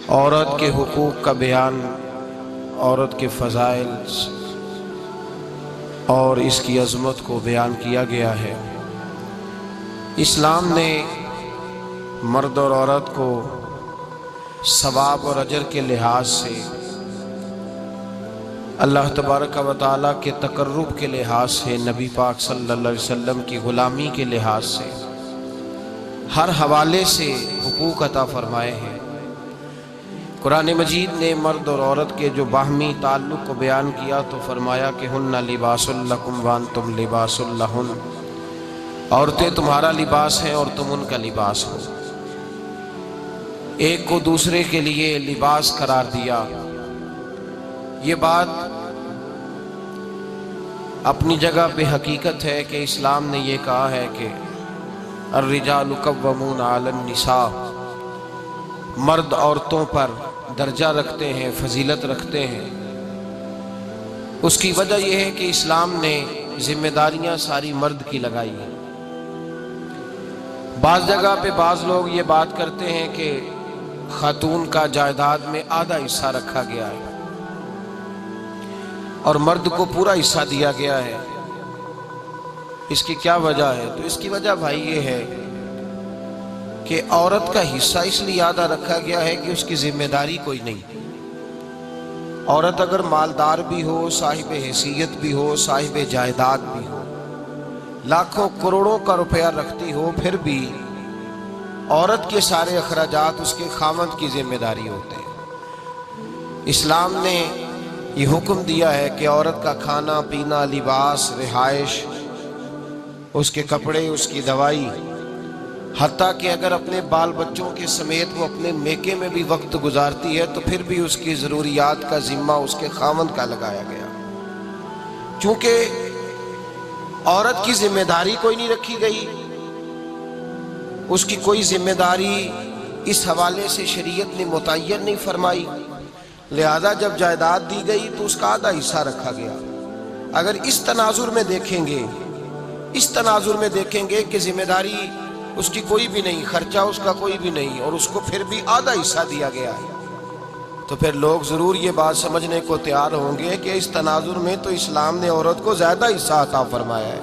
عورت کے حقوق کا بیان، عورت کے فضائل اور اس کی عظمت کو بیان کیا گیا ہے۔ اسلام نے مرد اور عورت کو ثواب اور اجر کے لحاظ سے، اللہ تبارک و تعالیٰ کے تقرب کے لحاظ سے، نبی پاک صلی اللہ علیہ وسلم کی غلامی کے لحاظ سے، ہر حوالے سے حقوق عطا فرمائے ہیں۔ قرآن مجید نے مرد اور عورت کے جو باہمی تعلق کو بیان کیا تو فرمایا کہ ہن لباس لکم وانتم لباس لہن، عورتیں تمہارا لباس ہیں اور تم ان کا لباس ہو۔ ایک کو دوسرے کے لیے لباس قرار دیا۔ یہ بات اپنی جگہ پہ حقیقت ہے کہ اسلام نے یہ کہا ہے کہ الرجال قوامون علی النساء، مرد عورتوں پر درجہ رکھتے ہیں، فضیلت رکھتے ہیں۔ اس کی وجہ یہ ہے کہ اسلام نے ذمہ داریاں ساری مرد کی لگائی ہیں۔ بعض جگہ پہ بعض لوگ یہ بات کرتے ہیں کہ خاتون کا جائیداد میں آدھا حصہ رکھا گیا ہے اور مرد کو پورا حصہ دیا گیا ہے۔ اس کی کیا وجہ ہے؟ تو اس کی وجہ بھائی یہ ہے کہ عورت کا حصہ اس لیے آدھا رکھا گیا ہے کہ اس کی ذمہ داری کوئی نہیں۔ عورت اگر مالدار بھی ہو، صاحب حیثیت بھی ہو، صاحب جائیداد بھی ہو، لاکھوں کروڑوں کا روپیہ رکھتی ہو، پھر بھی عورت کے سارے اخراجات اس کے خاوند کی ذمہ داری ہوتے ہیں۔ اسلام نے یہ حکم دیا ہے کہ عورت کا کھانا پینا، لباس، رہائش، اس کے کپڑے، اس کی دوائی، حتیٰ کہ اگر اپنے بال بچوں کے سمیت وہ اپنے میکے میں بھی وقت گزارتی ہے تو پھر بھی اس کی ضروریات کا ذمہ اس کے خاوند کا لگایا گیا۔ چونکہ عورت کی ذمہ داری کوئی نہیں رکھی گئی، اس کی کوئی ذمہ داری اس حوالے سے شریعت نے متعین نہیں فرمائی، لہذا جب جائیداد دی گئی تو اس کا آدھا حصہ رکھا گیا۔ اگر اس تناظر میں دیکھیں گے کہ ذمہ داری اس کی کوئی بھی نہیں، خرچہ اس کا کوئی بھی نہیں، اور اس کو پھر بھی آدھا حصہ دیا گیا ہے، تو پھر لوگ ضرور یہ بات سمجھنے کو تیار ہوں گے کہ اس تناظر میں تو اسلام نے عورت کو زیادہ حصہ عطا فرمایا ہے،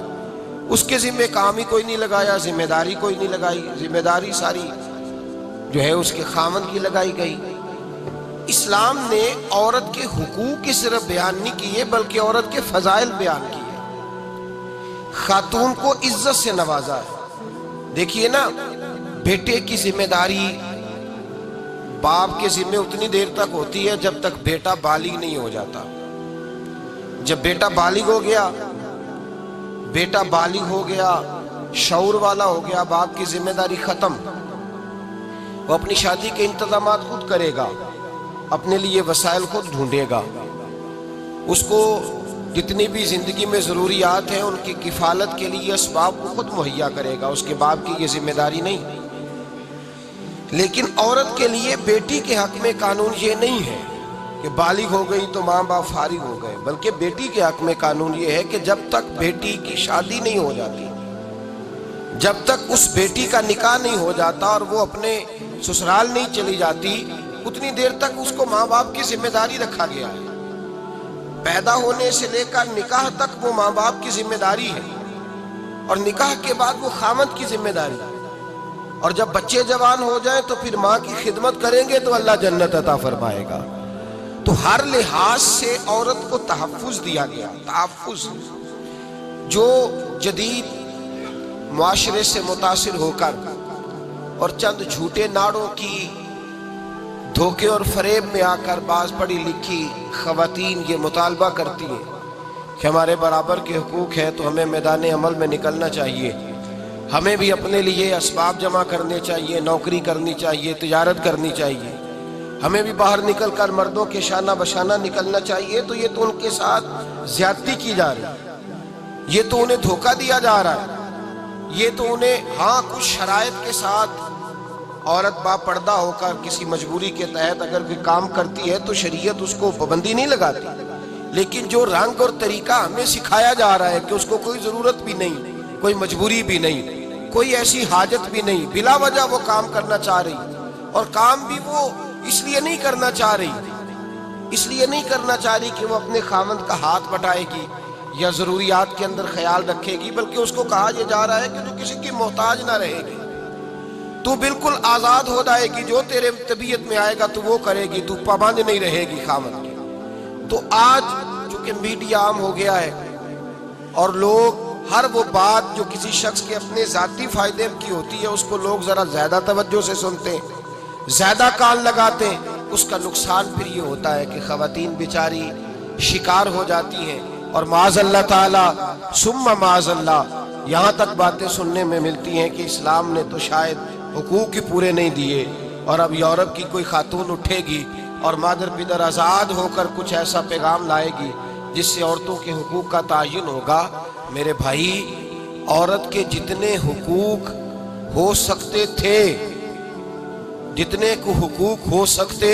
اس کے ذمہ کام ہی کوئی نہیں لگایا، ذمہ داری کوئی نہیں لگائی، ذمہ داری ساری جو ہے اس کے خاوند کی لگائی گئی۔ اسلام نے عورت کے حقوق کی صرف بیان نہیں کیے بلکہ عورت کے فضائل بیان کیے، خاتون کو عزت سے نوازا ہے۔ دیکھیے نا، بیٹے کی ذمہ داری باپ کے ذمہ اتنی دیر تک ہوتی ہے جب تک بیٹا بالغ نہیں ہو جاتا۔ جب بیٹا بالغ ہو گیا، شعور والا ہو گیا، باپ کی ذمہ داری ختم۔ وہ اپنی شادی کے انتظامات خود کرے گا، اپنے لیے وسائل خود ڈھونڈے گا، اس کو جتنی بھی زندگی میں ضروریات ہیں ان کی کفالت کے لیے اسباب کو خود مہیا کرے گا، اس کے باپ کی یہ ذمہ داری نہیں۔ لیکن عورت کے لیے بیٹی کے حق میں قانون یہ نہیں ہے کہ بالغ ہو گئی تو ماں باپ فارغ ہو گئے، بلکہ بیٹی کے حق میں قانون یہ ہے کہ جب تک بیٹی کی شادی نہیں ہو جاتی، جب تک اس بیٹی کا نکاح نہیں ہو جاتا اور وہ اپنے سسرال نہیں چلی جاتی، اتنی دیر تک اس کو ماں باپ کی ذمہ داری رکھا گیا ہے۔ پیدا ہونے سے لے کر نکاح تک وہ ماں باپ کی ذمہ داری ہے، اور نکاح کے بعد وہ خاوند کی ذمہ داری ہے، اور جب بچے جوان ہو جائیں تو پھر ماں کی خدمت کریں گے تو اللہ جنت عطا فرمائے گا۔ تو ہر لحاظ سے عورت کو تحفظ دیا گیا، تحفظ جو جدید معاشرے سے متاثر ہو کر اور چند جھوٹے ناڑوں کی دھوکے اور فریب میں آ کر بعض پڑھی لکھی خواتین یہ مطالبہ کرتی ہیں کہ ہمارے برابر کے حقوق ہیں تو ہمیں میدان عمل میں نکلنا چاہیے، ہمیں بھی اپنے لیے اسباب جمع کرنے چاہیے، نوکری کرنی چاہیے، تجارت کرنی چاہیے، ہمیں بھی باہر نکل کر مردوں کے شانہ بشانہ نکلنا چاہیے، تو یہ تو ان کے ساتھ زیادتی کی جا رہی ہے، یہ تو انہیں دھوکہ دیا جا رہا ہے، یہ تو انہیں کچھ شرائط کے ساتھ عورت با پردہ ہو کر کسی مجبوری کے تحت اگر کوئی کام کرتی ہے تو شریعت اس کو پابندی نہیں لگاتی، لیکن جو رنگ اور طریقہ ہمیں سکھایا جا رہا ہے کہ اس کو کوئی ضرورت بھی نہیں، کوئی مجبوری بھی نہیں، کوئی ایسی حاجت بھی نہیں، بلا وجہ وہ کام کرنا چاہ رہی، اور کام بھی وہ اس لیے لیے نہیں کرنا چاہ رہی، اس لیے نہیں کرنا چاہ رہی کہ وہ اپنے خاوند کا ہاتھ بٹائے گی یا ضروریات کے اندر خیال رکھے گی، بلکہ اس کو کہا یہ جا رہا ہے کہ تو کسی کی محتاج نہ رہے گی، تو بالکل آزاد ہو جائے گی، جو تیرے طبیعت میں آئے گا تو وہ کرے گی، تو پابند نہیں رہے گی خاوند کی۔ تو آج چونکہ میڈیا عام ہو گیا ہے اور لوگ ہر وہ بات جو کسی شخص کے اپنے ذاتی فائدے کی ہوتی ہے اس کو لوگ ذرا زیادہ توجہ سے سنتے ہیں، زیادہ کان لگاتے ہیں، اس کا نقصان پھر یہ ہوتا ہے کہ خواتین بیچاری شکار ہو جاتی ہیں، اور معاذ اللہ تعالی ثم معاذ اللہ یہاں تک باتیں سننے میں ملتی ہیں کہ اسلام نے تو شاید حقوق ہی پورے نہیں دیے، اور اب یورپ کی کوئی خاتون اٹھے گی اور مادر پدر آزاد ہو کر کچھ ایسا پیغام لائے گی جس سے عورتوں کے حقوق کا تعین ہوگا۔ میرے بھائی، عورت کے جتنے حقوق ہو سکتے تھے، جتنے کو حقوق ہو سکتے،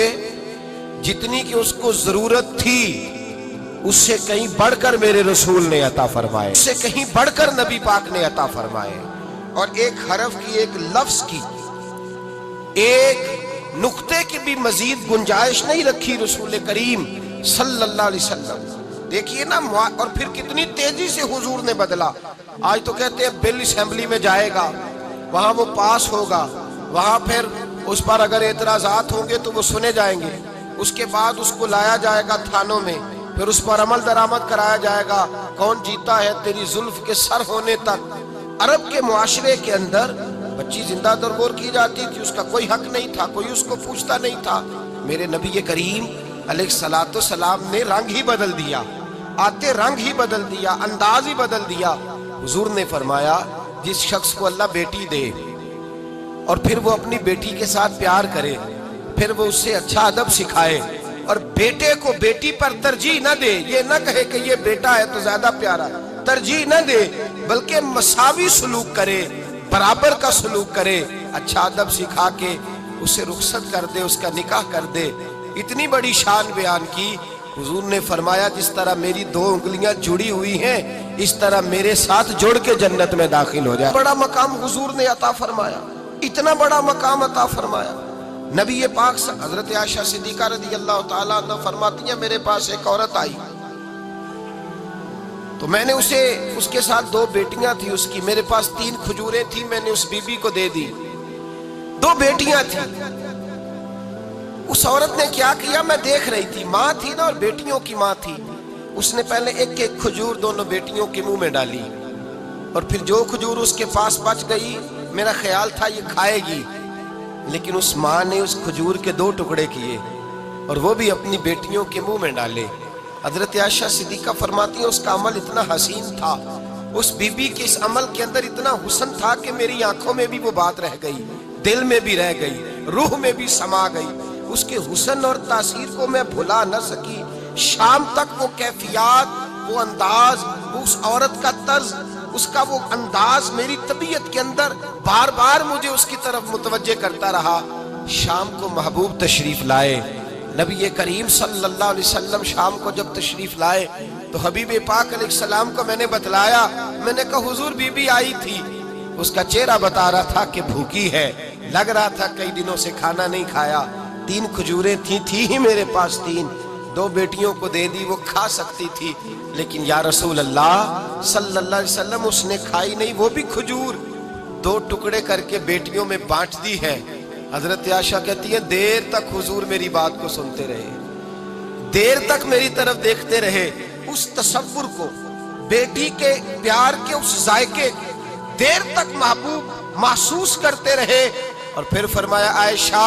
جتنی کہ اس کو ضرورت تھی، اس سے کہیں بڑھ کر میرے رسول نے عطا فرمائے، اس سے کہیں بڑھ کر نبی پاک نے عطا فرمائے، اور ایک حرف کی، ایک لفظ کی، ایک نقطے کی بھی مزید گنجائش نہیں رکھی رسول کریم صلی اللہ علیہ وسلم۔ دیکھیے نا، اور پھر کتنی تیزی سے حضور نے بدلا۔ آج تو کہتے ہیں بل اسمبلی میں جائے گا، وہاں وہ پاس ہوگا، وہاں پھر اس پر اگر اعتراضات ہوں گے تو وہ سنے جائیں گے، اس کے بعد اس کو لایا جائے گا تھانوں میں، پھر اس پر عمل درآمد کرایا جائے گا، کون جیتا ہے تیری زلف کے سر ہونے تک۔ عرب کے معاشرے کے اندر بچی زندہ درگور کی جاتی تھی، اس کا کوئی حق نہیں تھا، کوئی اس کو پوچھتا نہیں تھا۔ میرے نبی کریم علیہ الصلوۃ والسلام نے رنگ ہی بدل دیا، آتے رنگ ہی بدل دیا، انداز ہی بدل دیا۔ حضور نے فرمایا جس شخص کو اللہ بیٹی دے اور پھر وہ اپنی بیٹی کے ساتھ پیار کرے، پھر وہ اس سے اچھا ادب سکھائے، اور بیٹے کو بیٹی پر ترجیح نہ دے، یہ نہ کہے کہ یہ بیٹا ہے تو زیادہ پیارا، ترجیح نہ دے، بلکہ مساوی سلوک کرے، برابر کا سلوک کرے، اچھا ادب سکھا کے اسے رخصت کر دے، اس کا نکاح کر دے۔ اتنی بڑی شان بیان کی۔ حضور نے فرمایا جس طرح میری دو انگلیاں جڑی ہوئی ہیں اس طرح میرے ساتھ جڑ کے جنت میں داخل ہو جائے۔ بڑا مقام حضور نے عطا فرمایا، اتنا بڑا مقام عطا فرمایا۔ نبی پاک حضرت عائشہ صدیقہ رضی اللہ تعالیٰ عنہ فرماتی ہیں میرے پاس ایک عورت آئی تو میں نے اسے، اس کے ساتھ دو بیٹیاں تھی اس کی، میرے پاس 3 کھجوریں تھی، میں نے اس بی بی کو دے دی، 2 بیٹیاں تھیں۔ اس عورت نے کیا کیا، میں دیکھ رہی تھی، ماں تھی نا اور بیٹیوں کی ماں تھی، اس نے پہلے ایک ایک کھجور دونوں بیٹیوں کے منہ میں ڈالی، اور پھر جو کھجور اس کے پاس بچ گئی میرا خیال تھا یہ کھائے گی، لیکن اس ماں نے اس کھجور کے 2 ٹکڑے کیے اور وہ بھی اپنی بیٹیوں کے منہ میں ڈالے۔ حضرت عائشہ صدیقہ فرماتی ہیں اس کا عمل اتنا حسین تھا، اس بی بی کے اس عمل کے اندر اتنا حسن تھا کہ میری آنکھوں میں بھی وہ بات رہ گئی، دل میں بھی رہ گئی، روح میں بھی سما گئی۔ اس کے حسن اور تاثیر کو میں بھلا نہ سکی، شام تک وہ کیفیات، وہ انداز، اس عورت کا طرز، اس کا وہ انداز میری طبیعت کے اندر بار بار مجھے اس کی طرف متوجہ کرتا رہا۔ شام کو محبوب تشریف لائے، نبی کریم صلی اللہ علیہ وسلم شام کو جب تشریف لائے تو حبیب پاک علیہ السلام کو میں نے بتلایا، میں نے کہا حضور بی بی آئی تھی، اس کا چہرہ بتا رہا تھا کہ بھوکی ہے، لگ رہا تھا کئی دنوں سے کھانا نہیں کھایا، 3 کھجوریں تھی ہی میرے پاس 3، 2 بیٹیوں کو دے دی، وہ کھا سکتی تھی، لیکن یا رسول اللہ صلی اللہ علیہ وسلم اس نے کھائی نہیں، وہ بھی کھجور 2 ٹکڑے کر کے بیٹیوں میں بانٹ دی ہے۔ حضرت عائشہ کہتی ہے دیر تک حضور میری بات کو سنتے رہے، دیر تک میری طرف دیکھتے رہے، اس تصور کو، بیٹی کے پیار کے اس ذائقے دیر تک محبوب محسوس کرتے رہے، اور پھر فرمایا عائشہ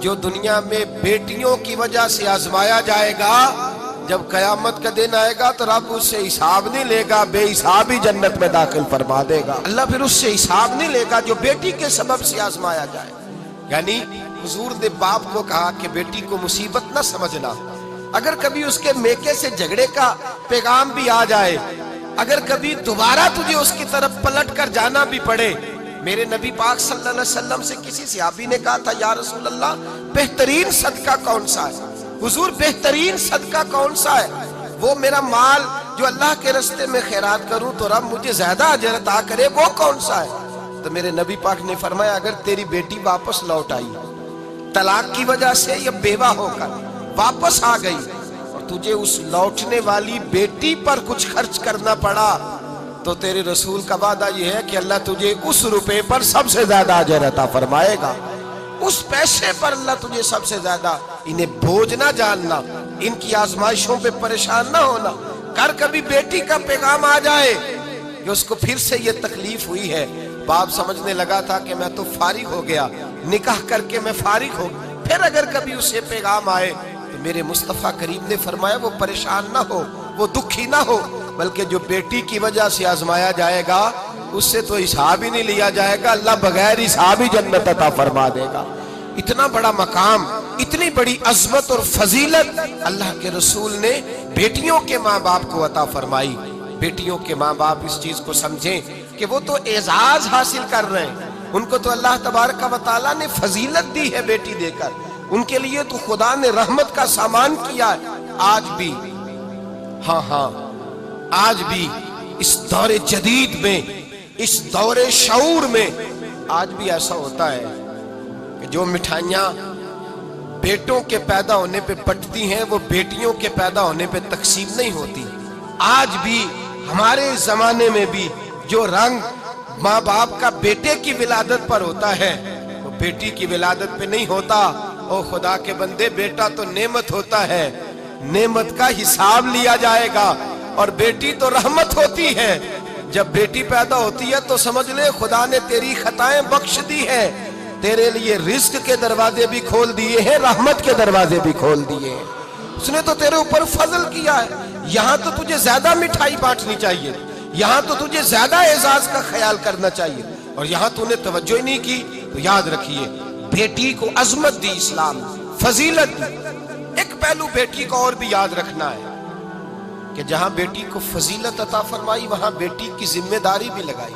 جو دنیا میں بیٹیوں کی وجہ سے آزمایا جائے گا، جب قیامت کا دن آئے گا تو رب اس سے حساب نہیں لے گا، بے حساب ہی جنت میں داخل فرما دے گا۔ اللہ پھر اس سے حساب نہیں لے گا جو بیٹی کے سبب سے آزمایا جائے۔ یعنی حضور نے باپ کو کہا کہ بیٹی کو مصیبت نہ سمجھنا، اگر کبھی اس کے میکے سے جھگڑے کا پیغام بھی آ جائے، اگر کبھی دوبارہ تجھے اس کی طرف پلٹ کر جانا بھی پڑے۔ میرے نبی پاک صلی اللہ علیہ وسلم سے کسی صحابی نے کہا تھا یا رسول اللہ بہترین صدقہ کون سا ہے؟ حضور بہترین صدقہ کون سا ہے؟ وہ میرا مال جو اللہ کے راستے میں خیرات کروں تو رب مجھے زیادہ اجر عطا کرے، وہ کون سا ہے؟ تو میرے نبی پاک نے فرمایا اگر تیری بیٹی واپس لوٹ آئی، طلاق کی وجہ سے یا بیوہ ہو کر واپس آ گئی اور تجھے اس لوٹنے والی بیٹی پر کچھ خرچ کرنا پڑا، تو تیرے رسول کا وعدہ یہ ہے کہ اللہ تجھے اس روپے پر سب سے زیادہ اجر عطا فرمائے گا، اس پیسے پر اللہ تجھے سب سے زیادہ۔ انہیں بوجھ نہ جاننا، ان کی آزمائشوں پہ پریشان نہ ہونا۔ کر کبھی بیٹی کا پیغام آ جائے کہ اس کو پھر سے یہ تکلیف ہوئی ہے، باپ سمجھنے لگا تھا کہ میں تو فارغ ہو گیا، نکاح کر کے میں فارغ ہو، پھر اگر کبھی اسے پیغام آئے تو میرے مصطفیٰ کریم نے فرمایا وہ پریشان نہ ہو، وہ دکھی نہ ہو، بلکہ جو بیٹی کی وجہ سے آزمایا جائے گا اس سے تو حساب ہی نہیں لیا جائے گا، اللہ بغیر حساب ہی جنت عطا فرما دے گا۔ اتنا بڑا مقام، اتنی بڑی عظمت اور فضیلت اللہ کے رسول نے بیٹیوں کے ماں باپ کو عطا فرمائی۔ بیٹیوں کے ماں باپ اس چیز کو سمجھیں کہ وہ تو اعزاز حاصل کر رہے ہیں، ان کو تو اللہ تبارک و تعالیٰ نے فضیلت دی ہے بیٹی دے کر، ان کے لیے تو خدا نے رحمت کا سامان کیا ہے۔ آج بھی، ہاں آج بھی اس دور جدید میں، اس دور شعور میں آج بھی ایسا ہوتا ہے کہ جو مٹھائیاں بیٹوں کے پیدا ہونے پہ بٹتی ہیں وہ بیٹیوں کے پیدا ہونے پہ تقسیم نہیں ہوتی۔ آج بھی ہمارے زمانے میں بھی جو رنگ ماں باپ کا بیٹے کی ولادت پر ہوتا ہے وہ بیٹی کی ولادت پہ نہیں ہوتا۔ او خدا کے بندے، بیٹا تو نعمت ہوتا ہے، نعمت کا حساب لیا جائے گا، اور بیٹی تو رحمت ہوتی ہے۔ جب بیٹی پیدا ہوتی ہے تو سمجھ لے خدا نے تیری خطائیں بخش دی ہے، تیرے لیے رزق کے دروازے بھی کھول دیے ہیں، رحمت کے دروازے بھی کھول دیے ہیں، اس نے تو تیرے اوپر فضل کیا ہے۔ یہاں تو تجھے زیادہ مٹھائی بانٹنی چاہیے، یہاں تو تجھے زیادہ اعزاز کا خیال کرنا چاہیے، اور یہاں تو نے توجہ ہی نہیں کی۔ تو یاد رکھیے، بیٹی کو عظمت دی اسلام، فضیلت دی۔ ایک پہلو بیٹی کو اور بھی یاد رکھنا ہے کہ جہاں بیٹی کو فضیلت عطا فرمائی وہاں بیٹی کی ذمہ داری بھی لگائی،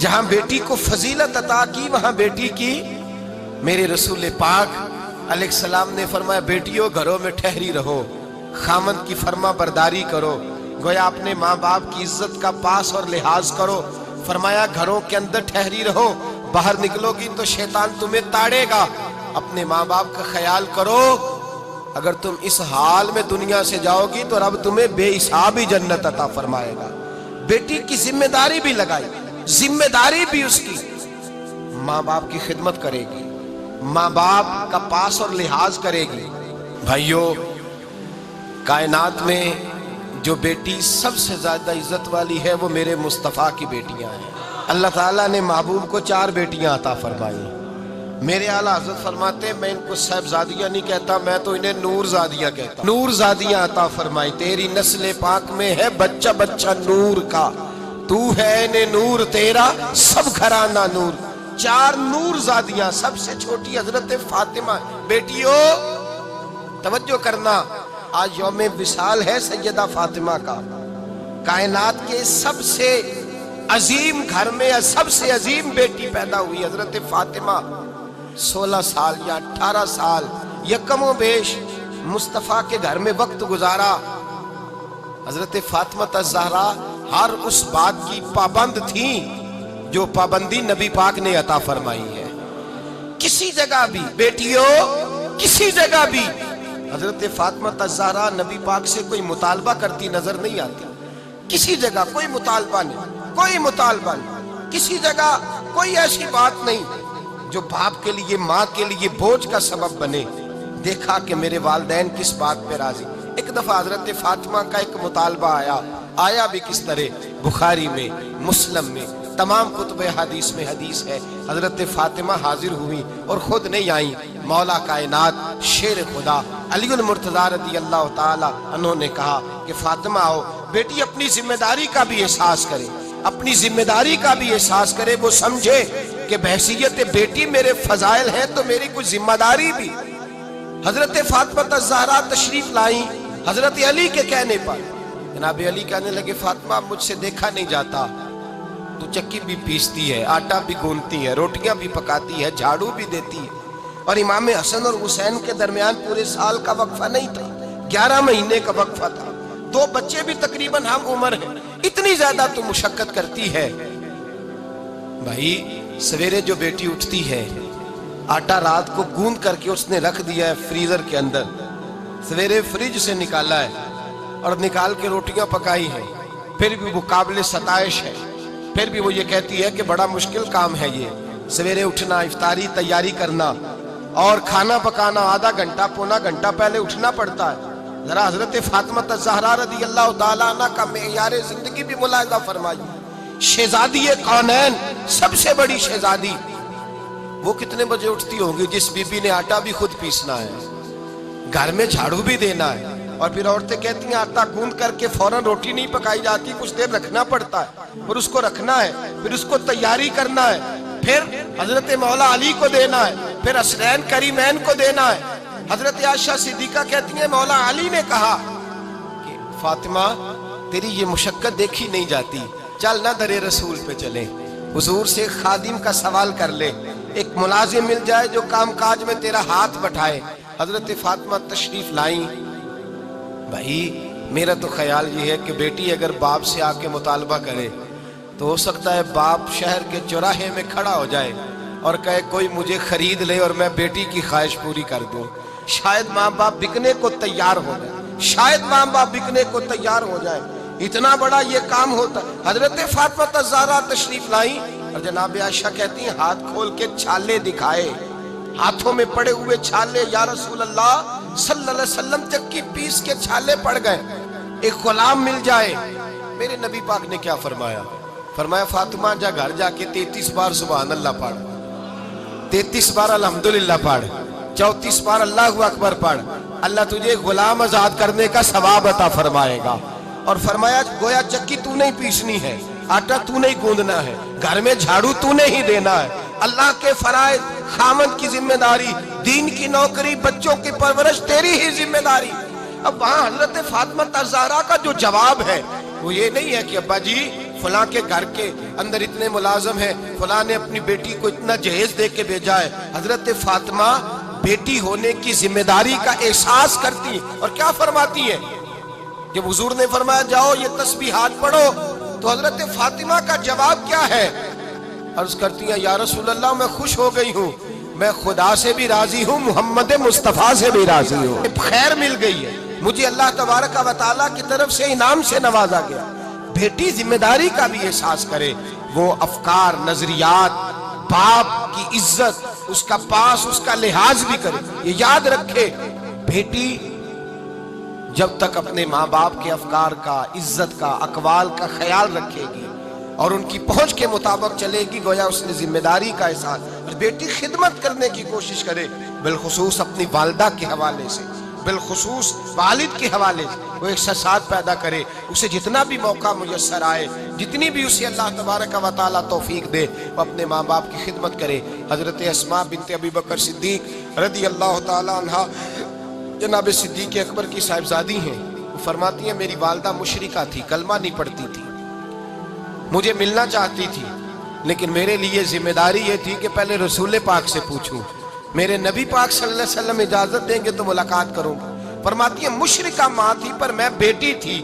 جہاں بیٹی کو فضیلت عطا کی وہاں بیٹی کی، میرے رسول پاک علیہ السلام نے فرمایا بیٹیوں گھروں میں ٹھہری رہو، خامند کی فرما برداری کرو، گویا اپنے ماں باپ کی عزت کا پاس اور لحاظ کرو۔ فرمایا گھروں کے اندر ٹھہری رہو، باہر نکلو گی تو شیطان تمہیں تاڑے گا، اپنے ماں باپ کا خیال کرو، اگر تم اس حال میں دنیا سے جاؤ گی تو رب تمہیں بے حساب ہی جنت عطا فرمائے گا۔ بیٹی کی ذمہ داری بھی لگائی، ذمہ داری بھی اس کی، ماں باپ کی خدمت کرے گی، ماں باپ کا پاس اور لحاظ کرے گی۔ بھائیو، کائنات میں جو بیٹی سب سے زیادہ عزت والی ہے وہ میرے مصطفیٰ کی بیٹیاں ہیں۔ اللہ تعالیٰ نے محبوب کو 4 بیٹیاں عطا فرمائی۔ میرے اعلیٰ حضرت فرماتے ہیں میں ان کو صاحبزادیاں نہیں کہتا، میں تو انہیں نور زادیاں کہتا۔ نور زادیاں عطا فرمائی، تیری نسل پاک میں ہے بچہ بچہ نور کا، تو ہے نے نور تیرا سب گھرانہ نور۔ 4 نور زادیاں، سب سے چھوٹی حضرت فاطمہ۔ بیٹیوں توجہ کرنا، آج یوم وصال ہے سیدہ فاطمہ کا، کائنات کے سب سے عظیم گھر میں سب سے عظیم بیٹی پیدا ہوئی حضرت فاطمہ۔ 16 سال یا 18 سال یا کم و بیش مصطفیٰ کے گھر میں وقت گزارا۔ حضرت فاطمہ الزہرا ہر اس بات کی پابند تھیں جو پابندی نبی پاک نے عطا فرمائی ہے۔ کسی جگہ بھی بیٹیوں، کسی جگہ بھی حضرت فاطمہ الزہرا نبی پاک سے کوئی مطالبہ کرتی نظر نہیں آتی، کسی جگہ کوئی مطالبہ نہیں، کوئی مطالبہ نہیں، کسی جگہ کوئی ایسی بات نہیں جو باپ کے لیے، ماں کے لیے بوجھ کا سبب بنے۔ دیکھا کہ میرے والدین کس بات پہ راضی۔ ایک دفعہ حضرت فاطمہ کا ایک مطالبہ آیا بھی کس طرح، بخاری میں، مسلم میں، تمام کتب حدیث میں حدیث ہے، حضرت فاطمہ حاضر ہوئی اور خود نہیں آئیں، مولا کائنات شیر خدا علی المرتضیٰ رضی اللہ تعالی عنہ نے کہا کہ فاطمہ آؤ، بیٹی اپنی ذمہ داری کا بھی احساس کرے، اپنی ذمہ داری کا بھی احساس کرے، وہ سمجھے کہ بحیثیت بیٹی میرے فضائل ہیں تو میری کچھ ذمہ داری بھی۔ حضرت فاطمہ الزہرا تشریف لائیں حضرت علی کے کہنے پر۔ جناب علی کہنے لگے فاطمہ مجھ سے دیکھا نہیں جاتا، تو چکی بھی پیستی ہے، آٹا بھی گوندتی ہے، روٹیاں بھی پکاتی ہے، جھاڑو بھی دیتی ہے، اور امام حسن اور حسین کے درمیان پورے سال کا وقفہ نہیں تھا، 11 مہینے کا وقفہ تھا، 2 بچے بھی تقریباً ہم عمر ہیں، اتنی زیادہ تو مشقت کرتی ہے۔ بھائی سویرے جو بیٹی اٹھتی ہے آٹا رات کو گوند کر کے اس نے رکھ دیا ہے فریزر کے اندر، سویرے فریج سے نکالا ہے اور نکال کے روٹیاں پکائی ہیں، پھر بھی وہ قابل ستائش ہے، پھر بھی وہ یہ کہتی ہے کہ بڑا مشکل کام ہے یہ، سویرے اٹھنا، افطاری تیاری کرنا اور کھانا پکانا، آدھا گھنٹہ پونا گھنٹہ پہلے اٹھنا پڑتا ہے۔ ذرا حضرت فاطمہ الزہرا رضی اللہ تعالیٰ عنہ کا معیار زندگی بھی ملاحظہ فرمائیے۔ شہزادی کونین، سب سے بڑی شہزادی، وہ کتنے بجے اٹھتی ہوگی جس بی بی نے آٹا بھی خود پیسنا ہے، گھر میں جھاڑو بھی دینا ہے، اور پھر عورتیں کہتی ہیں آٹا گوند کر کے فوراً روٹی نہیں پکائی جاتی، کچھ دیر رکھنا پڑتا ہے، پھر اس کو رکھنا ہے، پھر اس کو تیاری کرنا ہے، پھر حضرت مولا علی کو دینا ہے، پھر حسنین کریمین کو دینا ہے۔ حضرت عائشہ صدیقہ کہتی ہیں مولا علی نے کہا کہ فاطمہ تیری یہ مشقت دیکھی نہیں جاتی، چل نہ در رسول پہ چلیں، حضور سے خادم کا سوال کر لے، ایک ملازم مل جائے جو کام کاج میں تیرا ہاتھ بٹھائے۔ حضرت فاطمہ تشریف لائیں۔ بھائی میرا تو خیال یہ ہے کہ بیٹی اگر باپ سے آ کے مطالبہ کرے تو ہو سکتا ہے باپ شہر کے چوراہے میں کھڑا ہو جائے اور کہے کوئی مجھے خرید لے اور میں بیٹی کی خواہش پوری کر دوں۔ شاید ماں باپ بکنے کو تیار ہو جائے، شاید ماں باپ بکنے کو تیار ہو جائے، اتنا بڑا یہ کام ہوتا ہے۔ حضرت فاطمہ الزہرا تشریف لائیں اور جناب عائشہ کہتی ہیں ہاتھ کھول کے چھالے دکھائے، ہاتھوں میں پڑے ہوئے چھالے، یا رسول اللہ صلی اللہ علیہ وسلم چکی پیس کے چھالے پڑ گئے، ایک غلام مل جائے۔ میرے نبی پاک نے کیا فرمایا؟ فرمایا فاطمہ جا گھر جا کے 33 بار سبحان اللہ پڑھ، 33 بار الحمدللہ پڑھ، 34 بار اللہ اکبر پڑھ، اللہ تجھے غلام آزاد کرنے کا ثواب عطا فرمائے گا۔ اور فرمایا گویا چکی تو نہیں پیسنی ہے، آٹا تو نہیں گوندنا ہے، گھر میں جھاڑو تو نہیں ہی دینا ہے، اللہ کے فرائض، خامد کی ذمہ داری، دین کی نوکری، بچوں کی پرورش تیری ہی ذمہ داری۔ اب وہاں حضرت فاطمہ الزہرا کا جو جواب ہے وہ یہ نہیں ہے کہ ابا جی فلاں کے گھر کے اندر اتنے ملازم ہیں، فلاں نے اپنی بیٹی کو اتنا جہیز دے کے بھیجا ہے۔ حضرت فاطمہ بیٹی ہونے کی ذمہ داری کا احساس کرتی اور کیا فرماتی ہے؟ جب حضور نے فرمایا جاؤ یہ تسبیحات پڑھو تو حضرت فاطمہ کا جواب کیا ہے؟ عرض کرتی ہیں یا رسول اللہ میں خوش ہو گئی ہوں، میں خدا سے بھی راضی ہوں، محمد مصطفیٰ سے بھی راضی ہوں، خیر مل گئی ہے، مجھے اللہ تبارک و تعالیٰ کی طرف سے انعام سے نوازا گیا۔ بیٹی ذمہ داری کا بھی احساس کرے، وہ افکار، نظریات، باپ کی عزت، اس کا پاس، اس کا لحاظ بھی کرے۔ یہ یاد رکھے بیٹی جب تک اپنے ماں باپ کے افکار کا، عزت کا، اقوال کا خیال رکھے گی اور ان کی پہنچ کے مطابق چلے گی، گویا اس نے ذمہ داری کا احساس۔ بیٹی خدمت کرنے کی کوشش کرے، بالخصوص اپنی والدہ کے حوالے سے، بالخصوص والد کے حوالے سے وہ احساسات پیدا کرے، اسے جتنا بھی موقع میسر آئے، جتنی بھی اسے اللہ تبارک و تعالیٰ توفیق دے، وہ اپنے ماں باپ کی خدمت کرے۔ حضرت اسماء بنت ابی بکر صدیق رضی اللہ تعالیٰ عنہ جناب صدیق اکبر کی صاحبزادی ہیں، وہ فرماتی ہیں میری والدہ مشرکہ تھی، کلمہ نہیں پڑھتی تھی، مجھے ملنا چاہتی تھی، لیکن میرے لیے ذمہ داری یہ تھی کہ پہلے رسول پاک سے پوچھوں، میرے نبی پاک صلی اللہ علیہ وسلم اجازت دیں گے تو ملاقات کروں گا۔ فرماتی ہیں مشرکہ ماں تھی پر میں بیٹی تھی،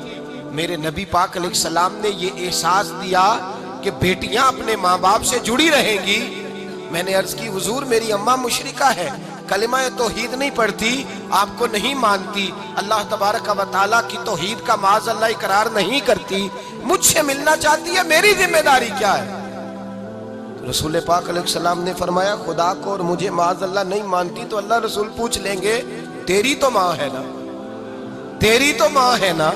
میرے نبی پاک علیہ السلام نے یہ احساس دیا کہ بیٹیاں اپنے ماں باپ سے جڑی رہیں گی۔ میں نے عرض کی حضور میری اماں مشرکہ ہے، کلمہ توحید نہیں پڑھتی، آپ کو نہیں مانتی، اللہ تبارک و تعالیٰ کی توحید کا معاذ اللہ اقرار نہیں کرتی، مجھ سے ملنا چاہتی ہے، میری ذمہ داری کیا ہے؟ رسول پاک علیہ السلام نے فرمایا خدا کو اور مجھے معاذ اللہ نہیں مانتی تو اللہ رسول پوچھ لیں گے تیری تو ماں ہے نا، تیری تو ماں ہے نا،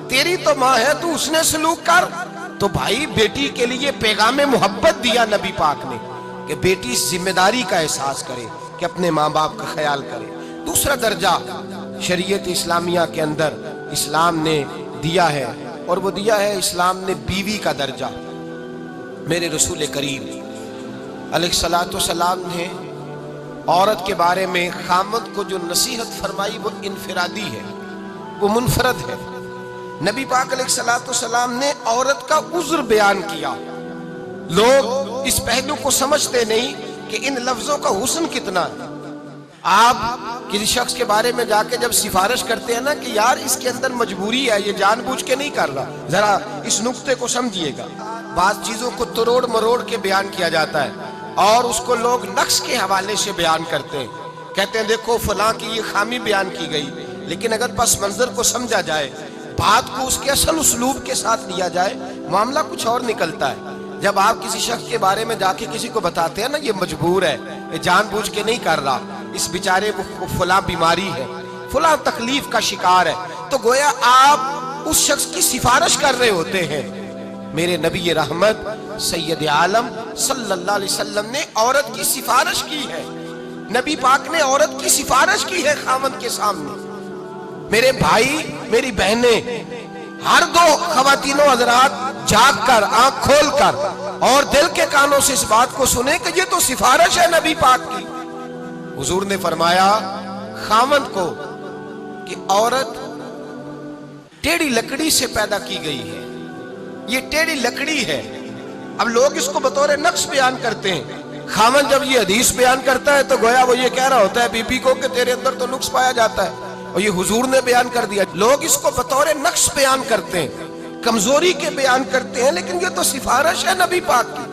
تیری تو ماں ہے تو اس نے سلوک کر۔ تو بھائی بیٹی کے لیے پیغام محبت دیا نبی پاک نے کہ بیٹی ذمہ داری کا احساس کرے کہ اپنے ماں باپ کا خیال کرے۔ دوسرا درجہ شریعت اسلامیہ کے اندر اسلام نے دیا ہے اور وہ دیا ہے اسلام نے بیوی کا درجہ۔ میرے رسول کریم علیہ السلام نے عورت کے بارے میں خامد کو جو نصیحت فرمائی وہ انفرادی ہے، وہ منفرد ہے۔ نبی پاک علیہ السلام نے عورت کا عذر بیان کیا۔ لوگ اس پہلو کو سمجھتے نہیں کہ ان لفظوں کا حسن کتنا ہے۔ آپ کسی شخص کے بارے میں جا کے جب سفارش کرتے ہیں نا کہ یار اس کے اندر مجبوری ہے، یہ جان بوجھ کے نہیں کر رہا، ذرا اس نقطے کو سمجھیے گا۔ بعض چیزوں کو تروڑ مروڑ کے بیان کیا جاتا ہے اور اس کو لوگ نقص کے حوالے سے بیان کرتے ہیں، کہتے ہیں دیکھو فلاں کی یہ خامی بیان کی گئی، لیکن اگر پس منظر کو سمجھا جائے، بات کو اس کے اصل اسلوب کے ساتھ لیا جائے، معاملہ کچھ اور نکلتا ہے۔ جب آپ کسی شخص کے بارے میں جا کے کسی کو بتاتے ہیں نا یہ مجبور ہے، یہ جان بوجھ کے نہیں کر رہا، اس بیچارے کو فلاں بیماری ہے، فلاں تکلیف کا شکار ہے، تو گویا آپ اس شخص کی سفارش کر رہے ہوتے ہیں۔ میرے نبی رحمت سید عالم صلی اللہ علیہ وسلم نے عورت کی سفارش کی ہے، نبی پاک نے عورت کی سفارش کی ہے خاوند کے سامنے۔ میرے بھائی میری بہنیں، ہر دو خواتینوں حضرات جاگ کر آنکھ کھول کر اور دل کے کانوں سے اس بات کو سنیں کہ یہ تو سفارش ہے نبی پاک کی۔ حضور نے فرمایا خاوند کو کہ عورت ٹیڑھی لکڑی سے پیدا کی گئی ہے، یہ ٹیڑھی لکڑی ہے۔ اب لوگ اس کو بطور نقص بیان کرتے ہیں، خاوند جب یہ حدیث بیان کرتا ہے تو گویا وہ یہ کہہ رہا ہوتا ہے بی بی کو کہ تیرے اندر تو نقص پایا جاتا ہے، اور یہ حضور نے بیان کر دیا۔ لوگ اس کو بطور نقص بیان کرتے ہیں، کمزوری کے بیان کرتے ہیں، لیکن یہ تو سفارش ہے نبی پاک کی۔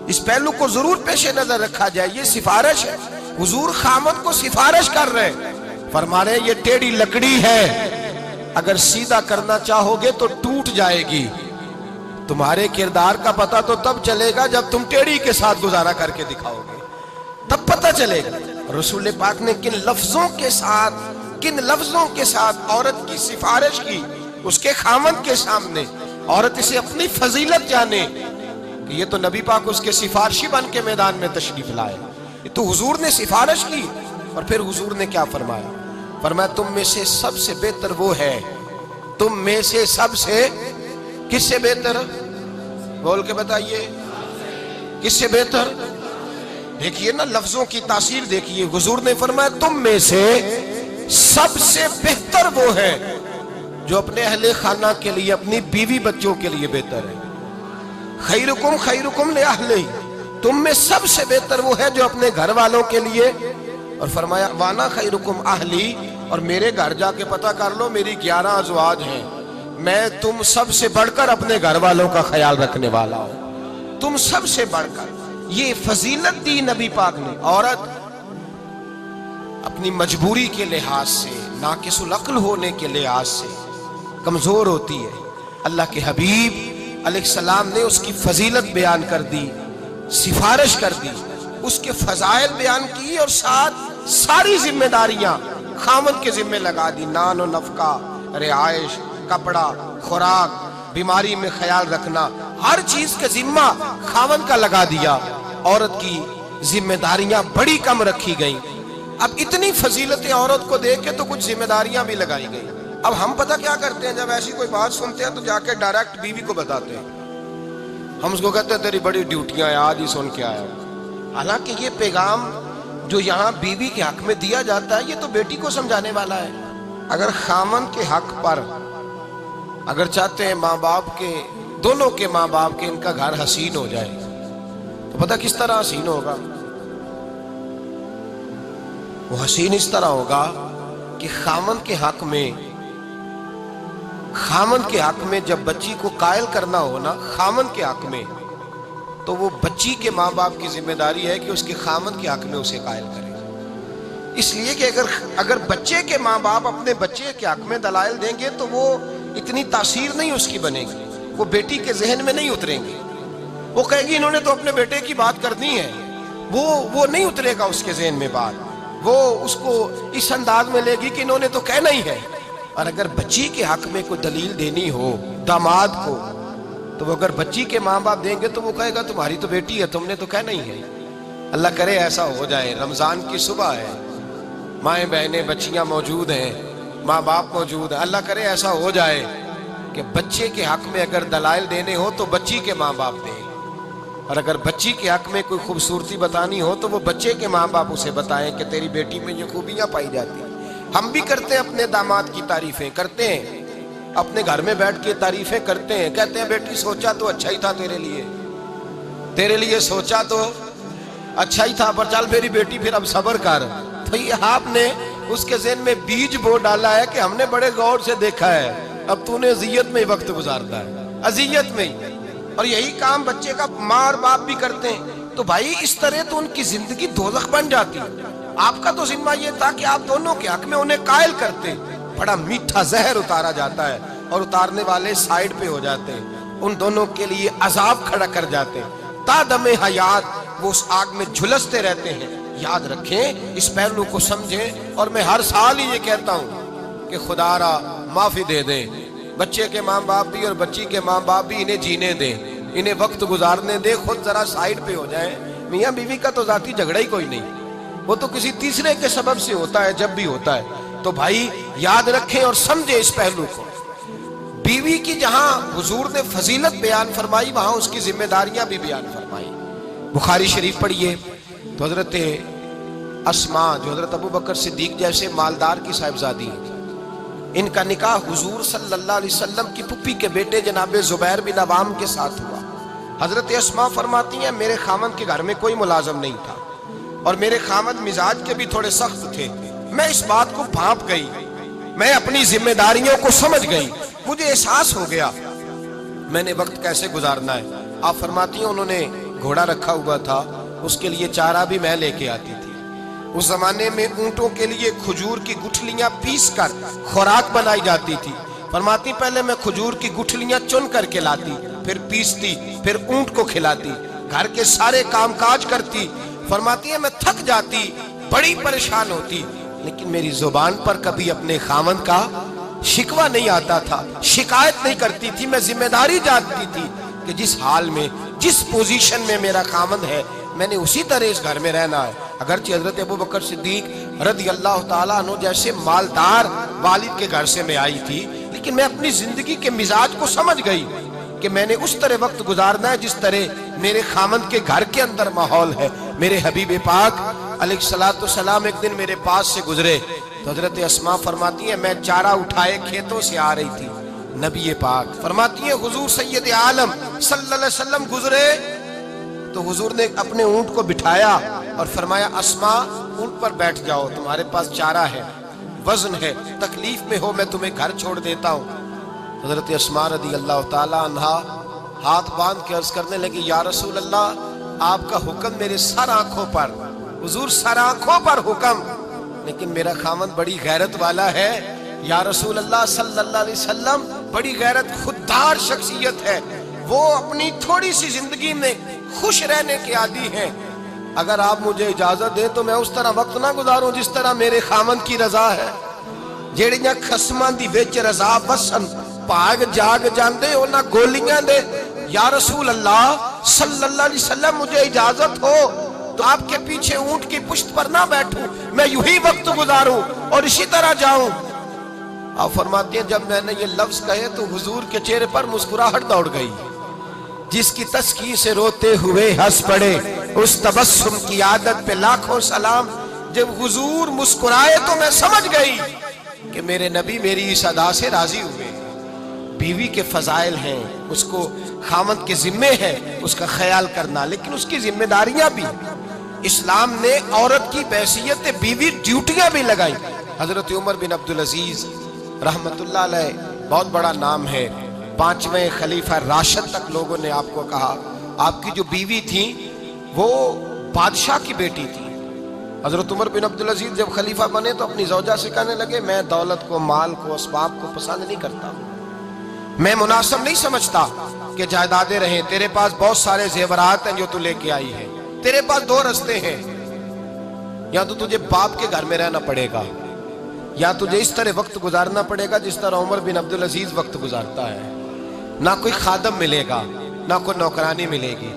اس پہلو کو ضرور پیش نظر رکھا جائے، یہ سفارش ہے، حضور خاوند کو سفارش کر رہے ہیں، فرما رہے ہیں یہ ٹیڑھی لکڑی ہے، اگر سیدھا کرنا چاہو گے تو ٹوٹ جائے گی، تمہارے کردار کا پتہ تو تب چلے گا جب تم ٹیڑھی کے ساتھ گزارا کر کے دکھاؤ گے، تب پتہ چلے گا۔ رسول پاک نے کن لفظوں کے ساتھ عورت کی سفارش کی اس کے خاوند کے سامنے، عورت اسے اپنی فضیلت جانے کہ یہ تو نبی پاک اس کے سفارشی بن کے میدان میں تشریف لائے، یہ تو حضور نے سفارش کی۔ اور پھر حضور نے کیا فرمایا؟ فرمایا تم میں سے سب سے بہتر وہ ہے، تم میں سے سب سے کس سے بہتر؟ بول کے بتائیے، کس سے بہتر؟ دیکھیے نا لفظوں کی تاثیر دیکھیے، حضور نے فرمایا تم میں سے سب سے بہتر وہ ہے جو اپنے اہل خانہ کے لیے، اپنی بیوی بچوں کے لیے بہتر ہے۔ خیرکم خیرکم لأہلہ، تم میں سب سے بہتر وہ ہے جو اپنے گھر والوں کے لیے، اور فرمایا وانا خیرکم اہلی، اور میرے گھر جا کے پتہ کر لو میری 11 ازواج ہیں، میں تم سب سے بڑھ کر اپنے گھر والوں کا خیال رکھنے والا ہوں، تم سب سے بڑھ کر۔ یہ فضیلت دی نبی پاک نے۔ عورت اپنی مجبوری کے لحاظ سے، ناقص العقل ہونے کے لحاظ سے کمزور ہوتی ہے، اللہ کے حبیب علیہ السلام نے اس کی فضیلت بیان کر دی، سفارش کر دی، اس کے فضائل بیان کی، اور ساتھ ساری ذمہ داریاں خاوند کے ذمہ لگا دی، نان و نفقہ، رہائش، کپڑا، خوراک، بیماری میں خیال رکھنا، ہر چیز کا ذمہ خاوند کا لگا دیا، عورت کی ذمہ داریاں بڑی کم رکھی گئیں۔ اب اتنی فضیلتیں عورت کو دیکھ کے تو کچھ ذمہ داریاں بھی لگائی گئیں۔ اب ہم پتہ کیا کرتے ہیں، جب ایسی کوئی بات سنتے ہیں تو جا کے ڈائریکٹ بیوی کو بتاتے ہیں، ہم اس کو کہتے ہیں تیری بڑی ڈیوٹیاں ہیں، آج ہی سن کے آیا ہوں۔ حالانکہ یہ پیغام جو یہاں بیوی کے حق میں دیا جاتا ہے یہ تو بیٹی کو سمجھانے والا ہے۔ اگر خاوند کے حق پر اگر چاہتے ہیں ماں باپ کے، دونوں کے ماں باپ کے، ان کا گھر حسین ہو جائے تو پتہ کس طرح حسین ہوگا؟ وہ حسین اس طرح ہوگا کہ خاوند کے حق میں جب بچی کو قائل کرنا ہو نا، خاوند کے حق میں، تو وہ بچی کے ماں باپ کی ذمہ داری ہے کہ اس کے خاوند کے حق میں اسے قائل کرے۔ اس لیے کہ اگر بچے کے ماں باپ اپنے بچے کے حق میں دلائل دیں گے تو وہ اتنی تاثیر نہیں اس کی بنے گی، وہ بیٹی کے ذہن میں نہیں اتریں گے، وہ کہے گی انہوں نے تو اپنے بیٹے کی بات کرنی ہے، وہ نہیں اترے گا اس کے ذہن میں بات، وہ اس کو اس انداز میں لے گی کہ انہوں نے تو کہنا ہی ہے۔ اور اگر بچی کے حق میں کوئی دلیل دینی ہو داماد کو، تو وہ اگر بچی کے ماں باپ دیں گے تو وہ کہے گا تمہاری تو بیٹی ہے، تم نے تو کہنا ہی ہے۔ اللہ کرے ایسا ہو جائے، رمضان کی صبح ہے، مائیں بہنیں بچیاں موجود ہیں، ماں باپ موجود ہیں، اللہ کرے ایسا ہو جائے کہ بچے کے حق میں اگر دلائل دینے ہو تو بچی کے ماں باپ دیں، اور اگر بچی کے حق میں کوئی خوبصورتی بتانی ہو تو وہ بچے کے ماں باپ اسے بتائیں کہ تیری بیٹی میں یہ خوبیاں پائی جاتی ہیں۔ ہم بھی کرتے ہیں اپنے داماد کی تعریفیں، کرتے ہیں اپنے گھر میں بیٹھ کے تعریفیں کرتے ہیں، کہتے ہیں بیٹی سوچا تو اچھا ہی تھا تیرے لیے سوچا تو اچھا ہی تھا، پر چل میری بیٹی پھر اب صبر کر۔ تو یہ آپ نے اس کے ذہن میں بیج بو ڈالا ہے کہ ہم نے بڑے غور سے دیکھا ہے، اب تو نے اذیت میں ہی وقت گزارتا ہے، اذیت میں ہی۔ اور یہی کام بچے کا ماں اور باپ بھی کرتے ہیں، تو بھائی اس طرح تو ان کی زندگی دوزخ بن جاتی. آپ کا تو ذمہ یہ تھا کہ آپ دونوں کے حق میں انہیں قائل کرتے. بڑا میٹھا زہر اتارا جاتا ہے اور اتارنے والے سائیڈ پہ ہو جاتے ہیں. ان دونوں کے لیے عذاب کھڑا کر جاتے ہیں. تا دم حیات وہ اس آگ میں جھلستے رہتے ہیں. یاد رکھیں، اس پہلو کو سمجھیں. اور میں ہر سال ہی یہ کہتا ہوں کہ خدا را معافی دے دیں. بچے کے ماں باپ بھی اور بچی کے ماں باپ بھی انہیں جینے دیں، انہیں وقت گزارنے دیں. خود ذرا سائیڈ پہ ہو جائیں. میاں بیوی کا تو ذاتی جھگڑا ہی کوئی نہیں، وہ تو کسی تیسرے کے سبب سے ہوتا ہے جب بھی ہوتا ہے. تو بھائی یاد رکھیں اور سمجھیں اس پہلو کو. بیوی کی جہاں حضور نے فضیلت بیان فرمائی وہاں اس کی ذمہ داریاں بھی بیان فرمائی. بخاری شریف پڑھیے تو حضرت اسماء جو حضرت ابو بکر صدیق جیسے مالدار کی صاحبزادی ہیں، ان کا نکاح حضور صلی اللہ علیہ وسلم کی پھپھی کے بیٹے جناب زبیر بن عوام کے ساتھ ہوا. حضرت اسماء فرماتی ہیں میرے خامند کے گھر میں کوئی ملازم نہیں تھا اور میرے خامند مزاج کے بھی تھوڑے سخت تھے. میں اس بات کو بھانپ گئی، میں اپنی ذمہ داریوں کو سمجھ گئی. مجھے احساس ہو گیا میں نے وقت کیسے گزارنا ہے. آپ فرماتی ہیں انہوں نے گھوڑا رکھا ہوا تھا، اس کے لیے چارہ بھی میں لے کے آتی تھی. اس زمانے میں اونٹوں کے لیے کھجور کی گٹھلیاں پیس کر خوراک بنائی جاتی تھی. فرماتی پہلے میں کھجور کی گٹھلیاں چن کر کے لاتی، پھر پیستی، پھر اونٹ کو کھلاتی، گھر کے سارے کام کاج کرتی. فرماتی ہے میں تھک جاتی، بڑی پریشان ہوتی، لیکن میری زبان پر کبھی اپنے خامند کا شکوہ نہیں آتا تھا، شکایت نہیں کرتی تھی. میں ذمہ داری جانتی تھی کہ جس حال میں، جس پوزیشن میں میرا خامند ہے میں نے اسی طرح اس گھر میں رہنا ہے. اگرچہ حضرت ابو بکر صدیق رضی اللہ تعالیٰ عنہ جیسے مالدار والد کے گھر سے میں آئی تھی، لیکن میں اپنی زندگی کے مزاج کو سمجھ گئی کہ میں نے اس طرح وقت گزارنا ہے جس طرح میرے خامند کے گھر کے اندر ماحول ہے. میرے حبیب پاک علیہ الصلوۃ والسلام ایک دن میرے پاس سے گزرے تو حضرت اسماء فرماتی ہیں میں چارہ اٹھائے کھیتوں سے آ رہی تھی. نبی پاک فرماتی ہیں حضور سید عالم صلی اللہ علیہ وسلم گزرے تو حضور نے اپنے اونٹ کو بٹھایا اور فرمایا اسماء اونٹ پر بیٹھ جاؤ، تمہارے پاس چارہ ہے، وزن ہے، تکلیف میں ہو میں تمہیں گھر چھوڑ دیتا ہوں. حضرت اسماء رضی اللہ تعالیٰ عنہا ہاتھ باندھ کے عرض کرنے لگی یا رسول اللہ آپ کا حکم میرے سر آنکھوں پر. حضور سر آنکھوں پر حکم، لیکن میرا خامند بڑی غیرت والا ہے. یا رسول اللہ صلی اللہ علیہ وسلم بڑی غیرت خوددار شخصیت ہے، وہ اپنی تھوڑی سی زندگی میں خوش رہنے کے عادی ہیں. اگر آپ مجھے اجازت دیں تو میں اس طرح وقت نہ گزاروں جس طرح میرے خامند کی رضا ہے. جیڑیاں خسماں دی وچ رضا وسن پاگ جاگ جاندے او نہ گولیاں دے. یا رسول اللہ صلی اللہ علیہ وسلم مجھے اجازت ہو تو آپ کے پیچھے اونٹ کی پشت پر نہ بیٹھوں، میں یوں ہی وقت گزاروں اور اسی طرح جاؤں. آپ فرماتے ہیں جب میں نے یہ لفظ کہے تو حضور کے چہرے پر مسکراہٹ دوڑ گئی. جس کی تسکین سے روتے ہوئے ہنس پڑے اس تبسم کی عادت پہ لاکھوں سلام. جب حضور مسکرائے تو میں سمجھ گئی کہ میرے نبی میری اس ادا سے راضی ہوئے. بیوی کے فضائل ہیں، اس کو خامند کے ذمے ہے اس کا خیال کرنا، لیکن اس کی ذمہ داریاں بھی. اسلام نے عورت کی بحیثیت بیوی ڈیوٹیاں بھی لگائی. حضرت عمر بن عبدالعزیز رحمت اللہ علیہ بہت بڑا نام ہے، 5ویں خلیفہ راشد تک لوگوں نے آپ کو کہا. آپ کی جو بیوی تھی وہ بادشاہ کی بیٹی تھی. حضرت عمر بن عبدالعزیز جب خلیفہ بنے تو اپنی زوجہ سے کہنے لگے میں دولت کو، مال کو، اسباب کو پسند نہیں کرتا، میں مناسب نہیں سمجھتا کہ جائیدادیں رہیں. تیرے پاس بہت سارے زیورات ہیں جو تو لے کے آئی ہے، تیرے پاس 2 رستے ہیں، یا تو تجھے باپ کے گھر میں رہنا پڑے گا یا تجھے اس طرح وقت گزارنا پڑے گا جس طرح عمر بن عبدالعزیز وقت گزارتا ہے. نہ کوئی خادم ملے گا، نہ کوئی نوکرانی ملے گی،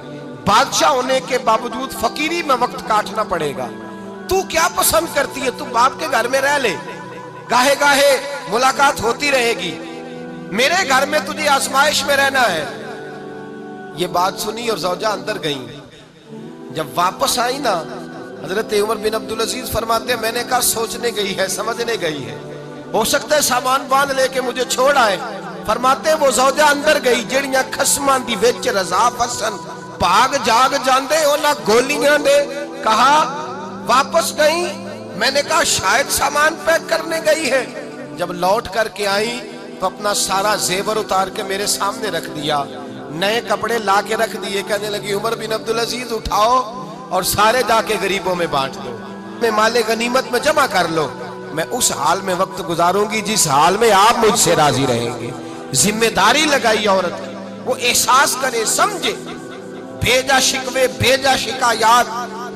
بادشاہ ہونے کے باوجود فقیری میں وقت کاٹنا پڑے گا. تو کیا پسند کرتی ہے؟ تو باپ کے گھر میں رہ لے، گاہے گاہے ملاقات ہوتی رہے گی، میرے گھر میں تجھے آزمائش میں رہنا ہے. یہ بات سنی اور زوجہ اندر گئیں. جب واپس آئی نا حضرت عمر بن عبدالعزیز فرماتے ہیں میں نے کہا سوچنے گئی ہے، سمجھنے گئی ہے، ہو سکتا ہے سامان باندھ لے کے مجھے چھوڑ آئے. فرماتے ہیں وہ زوجہ اندر گئی جڑیاں خسماں دی وچ رضا وسن پاگ جاگ جاندے او نہ گولیاں دے. کہا واپس گئی. میں نے کہا شاید سامان پیک کرنے گئی ہے. جب لوٹ کر کے آئی تو اپنا سارا زیور اتار کے میرے سامنے رکھ دیا. نئے کپڑے لا کے رکھ دیے، کہنے لگی عمر بن عبدالعزیز اٹھاؤ اور سارے جا کے غریبوں میں بانٹ دو، میں مال غنیمت میں جمع کر لو، میں اس حال میں وقت گزاروں گی جس حال میں آپ مجھ سے راضی رہیں گے۔ ذمہ داری لگائی عورت کی، وہ احساس کرے، سمجھے، بھیجا شکوے، بھیجا شکایات،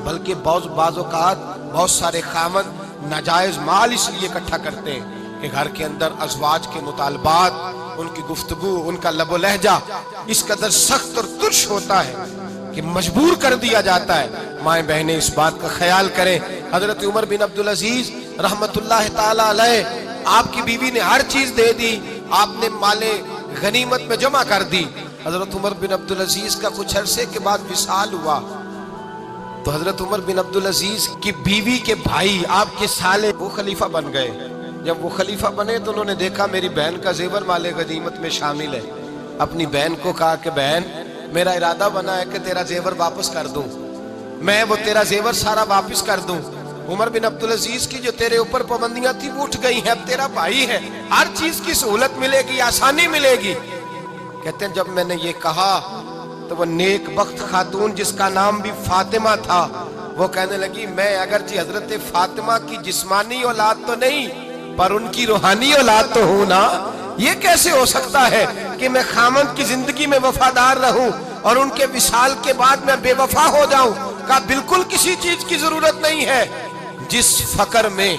بلکہ بعض اوقات بہت سارے خامد ناجائز مال اس لیے اکٹھا کرتے ہیں کہ گھر کے اندر ازواج کے مطالبات، ان کی گفتگو، ان کا لب و لہجہ اس قدر سخت اور ترش ہوتا ہے کہ مجبور کر دیا جاتا ہے۔ مائیں بہنیں اس بات کا خیال کریں۔ حضرت عمر بن عبدالعزیز رحمت اللہ تعالی علیہ، آپ کی بیوی نے ہر چیز دے دی، آپ نے مال غنیمت میں جمع کر دی۔ حضرت عمر بن عبدالعزیز کا کچھ عرصے کے بعد وصال ہوا تو حضرت عمر بن عبدالعزیز کی بیوی کے بھائی، آپ کے سالے، وہ خلیفہ بن گئے۔ جب وہ خلیفہ بنے تو انہوں نے دیکھا میری بہن کا زیور مال غنیمت میں شامل ہے، اپنی بہن کو کہا کہ بہن میرا ارادہ بنا ہے کہ تیرا زیور واپس کر دوں، میں وہ تیرا زیور سارا واپس کر دوں۔ عمر بن عبدالعزیز کی جو تیرے اوپر پابندیاں تھی وہ اٹھ گئی ہیں، اب تیرا بھائی ہے، ہر چیز کی سہولت ملے گی، آسانی ملے گی۔ کہتے ہیں جب میں نے یہ کہا تو وہ نیک بخت خاتون جس کا نام بھی فاطمہ تھا، وہ کہنے لگی میں اگرچہ حضرت فاطمہ کی جسمانی اولاد تو نہیں پر ان کی روحانی اولاد تو ہوں نا، یہ کیسے ہو سکتا ہے کہ میں خامند کی زندگی میں وفادار رہوں اور ان کے وصال کے بعد میں بے وفا ہو جاؤں؟ کہا بالکل کسی چیز کی ضرورت نہیں ہے، جس فقر میں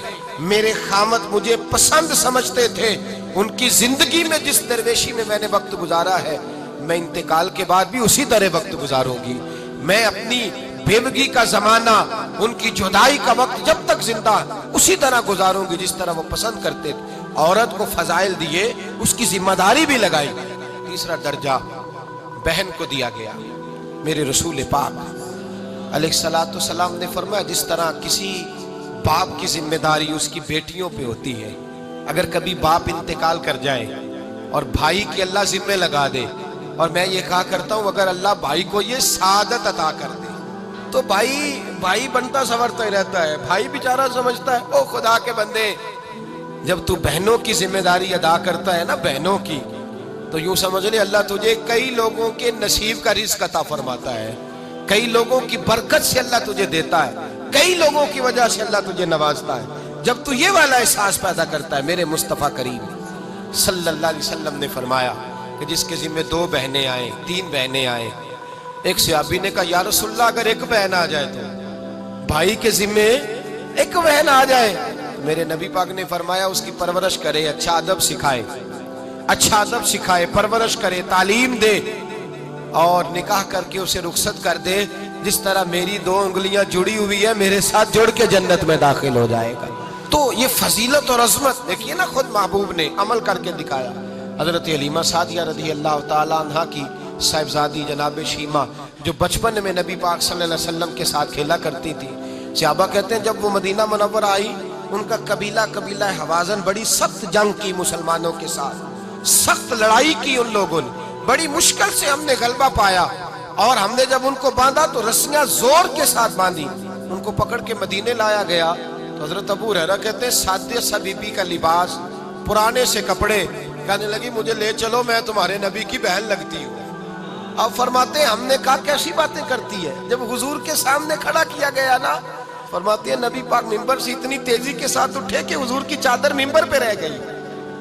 میرے خامد مجھے پسند سمجھتے تھے، ان کی زندگی میں جس درویشی میں میں نے وقت گزارا ہے، میں انتقال کے بعد بھی اسی طرح وقت گزاروں گی۔ میں اپنی بیوگی کا زمانہ، ان کی جدائی کا وقت جب تک زندہ اسی طرح گزاروں گی جس طرح وہ پسند کرتے تھے۔ عورت کو فضائل دیے، اس کی ذمہ داری بھی لگائی۔ تیسرا درجہ بہن کو دیا گیا۔ میرے رسول پاک علیہ السلام نے فرمایا جس طرح کسی باپ کی ذمہ داری اس کی بیٹیوں پہ ہوتی ہے، اگر کبھی باپ انتقال کر جائے اور بھائی کی اللہ ذمہ لگا دے، اور میں یہ کہا کرتا ہوں اگر اللہ بھائی کو یہ سعادت عطا کر دے تو بھائی بنتا سنورتا ہی رہتا ہے، بھائی بیچارہ سمجھتا ہے او خدا کے بندے۔ جب تو بہنوں کی ذمہ داری ادا کرتا ہے نا، بہنوں کی، تو یوں سمجھ لے اللہ تجھے کئی لوگوں کے نصیب کا رزق عطا فرماتا ہے، کئی لوگوں کی برکت سے اللہ تجھے دیتا ہے، کئی لوگوں کی وجہ سے اللہ تجھے نوازتا ہے۔ جب تو یہ والا احساس پیدا کرتا ہے، میرے مصطفیٰ کریم صلی اللہ علیہ وسلم نے فرمایا کہ جس کے ذمہ 2 بہنیں آئیں، 3 بہنیں آئیں، ایک صحابی نے کہا یا رسول اللہ اگر ایک بہن آ جائے تو بھائی کے ذمہ ایک بہن آ جائے، میرے نبی پاک نے فرمایا اس کی پرورش کرے، اچھا ادب سکھائے، پرورش کرے، تعلیم دے اور نکاح کر کے اسے رخصت کر دے، جس طرح میری 2 انگلیاں جڑی ہوئی ہے میرے ساتھ جڑ کے جنت میں داخل ہو جائے گا۔ تو یہ فضیلت اور عظمت دیکھیے نا، خود محبوب نے عمل کر کے دکھایا۔ حضرت حلیمہ سعدیہ رضی اللہ تعالی عنہ کی صاحبزادی جناب شیمہ جو بچپن میں نبی پاک صلی اللہ علیہ وسلم کے ساتھ کھیلا کرتی تھی، صحابہ کہتے ہیں جب وہ مدینہ منورہ آئی، ان کا قبیلہ حوازن بڑی سخت جنگ کی مسلمانوں کے ساتھ، سخت لڑائی کی ان لوگوں نے، بڑی مشکل سے ہم نے غلبہ پایا، اور ہم نے جب ان کو باندھا تو رسیاں زور کے ساتھ باندھی، ان کو پکڑ کے مدینے لایا گیا۔ تو حضرت ابو ہریرہ کہتے ہیں سادہ سا بی بی کا لباس، پرانے سے کپڑے، کہنے لگی مجھے لے چلو میں تمہارے نبی کی بہن لگتی ہوں۔ اب فرماتے ہیں ہم نے کہا کیسی باتیں کرتی ہے، جب حضور کے سامنے کھڑا کیا گیا نا، فرماتے ہیں نبی پاک ممبر سے اتنی تیزی کے ساتھ اٹھے کہ حضور کی چادر ممبر پہ رہ گئی،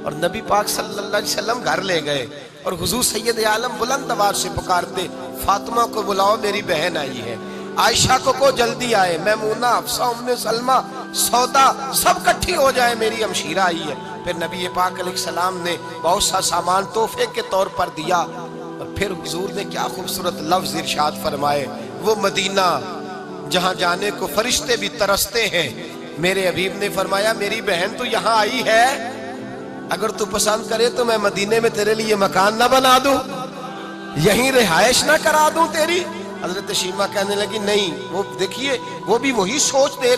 اور نبی پاک صلی اللہ علیہ وسلم گھر لے گئے، اور حضور سید عالم بلند آواز سے پکارتے فاطمہ کو بلاؤ میری بہن آئی ہے، عائشہ کو جلدی آئے، میمونہ، حفصہ، ام سلمہ، سودا سب کٹھی ہو جائے میری ہمشیرہ آئی ہے۔ پھر نبی پاک علیہ السلام نے بہت سا سامان تحفے کے طور پر دیا، اور پھر حضور نے کیا خوبصورت لفظ ارشاد فرمائے، وہ مدینہ جہاں جانے کو فرشتے بھی ترستے ہیں، میرے حبیب نے فرمایا میری بہن تو یہاں آئی ہے، اگر تو پسند کرے تو میں مدینے میں تیرے لیے مکان نہ بنا دوں، یہیں رہائش نہ کرا دوں تیری۔ حضرت شیمہ کہنے لگی نہیں، وہ دیکھیے وہ بھی وہی سوچ دے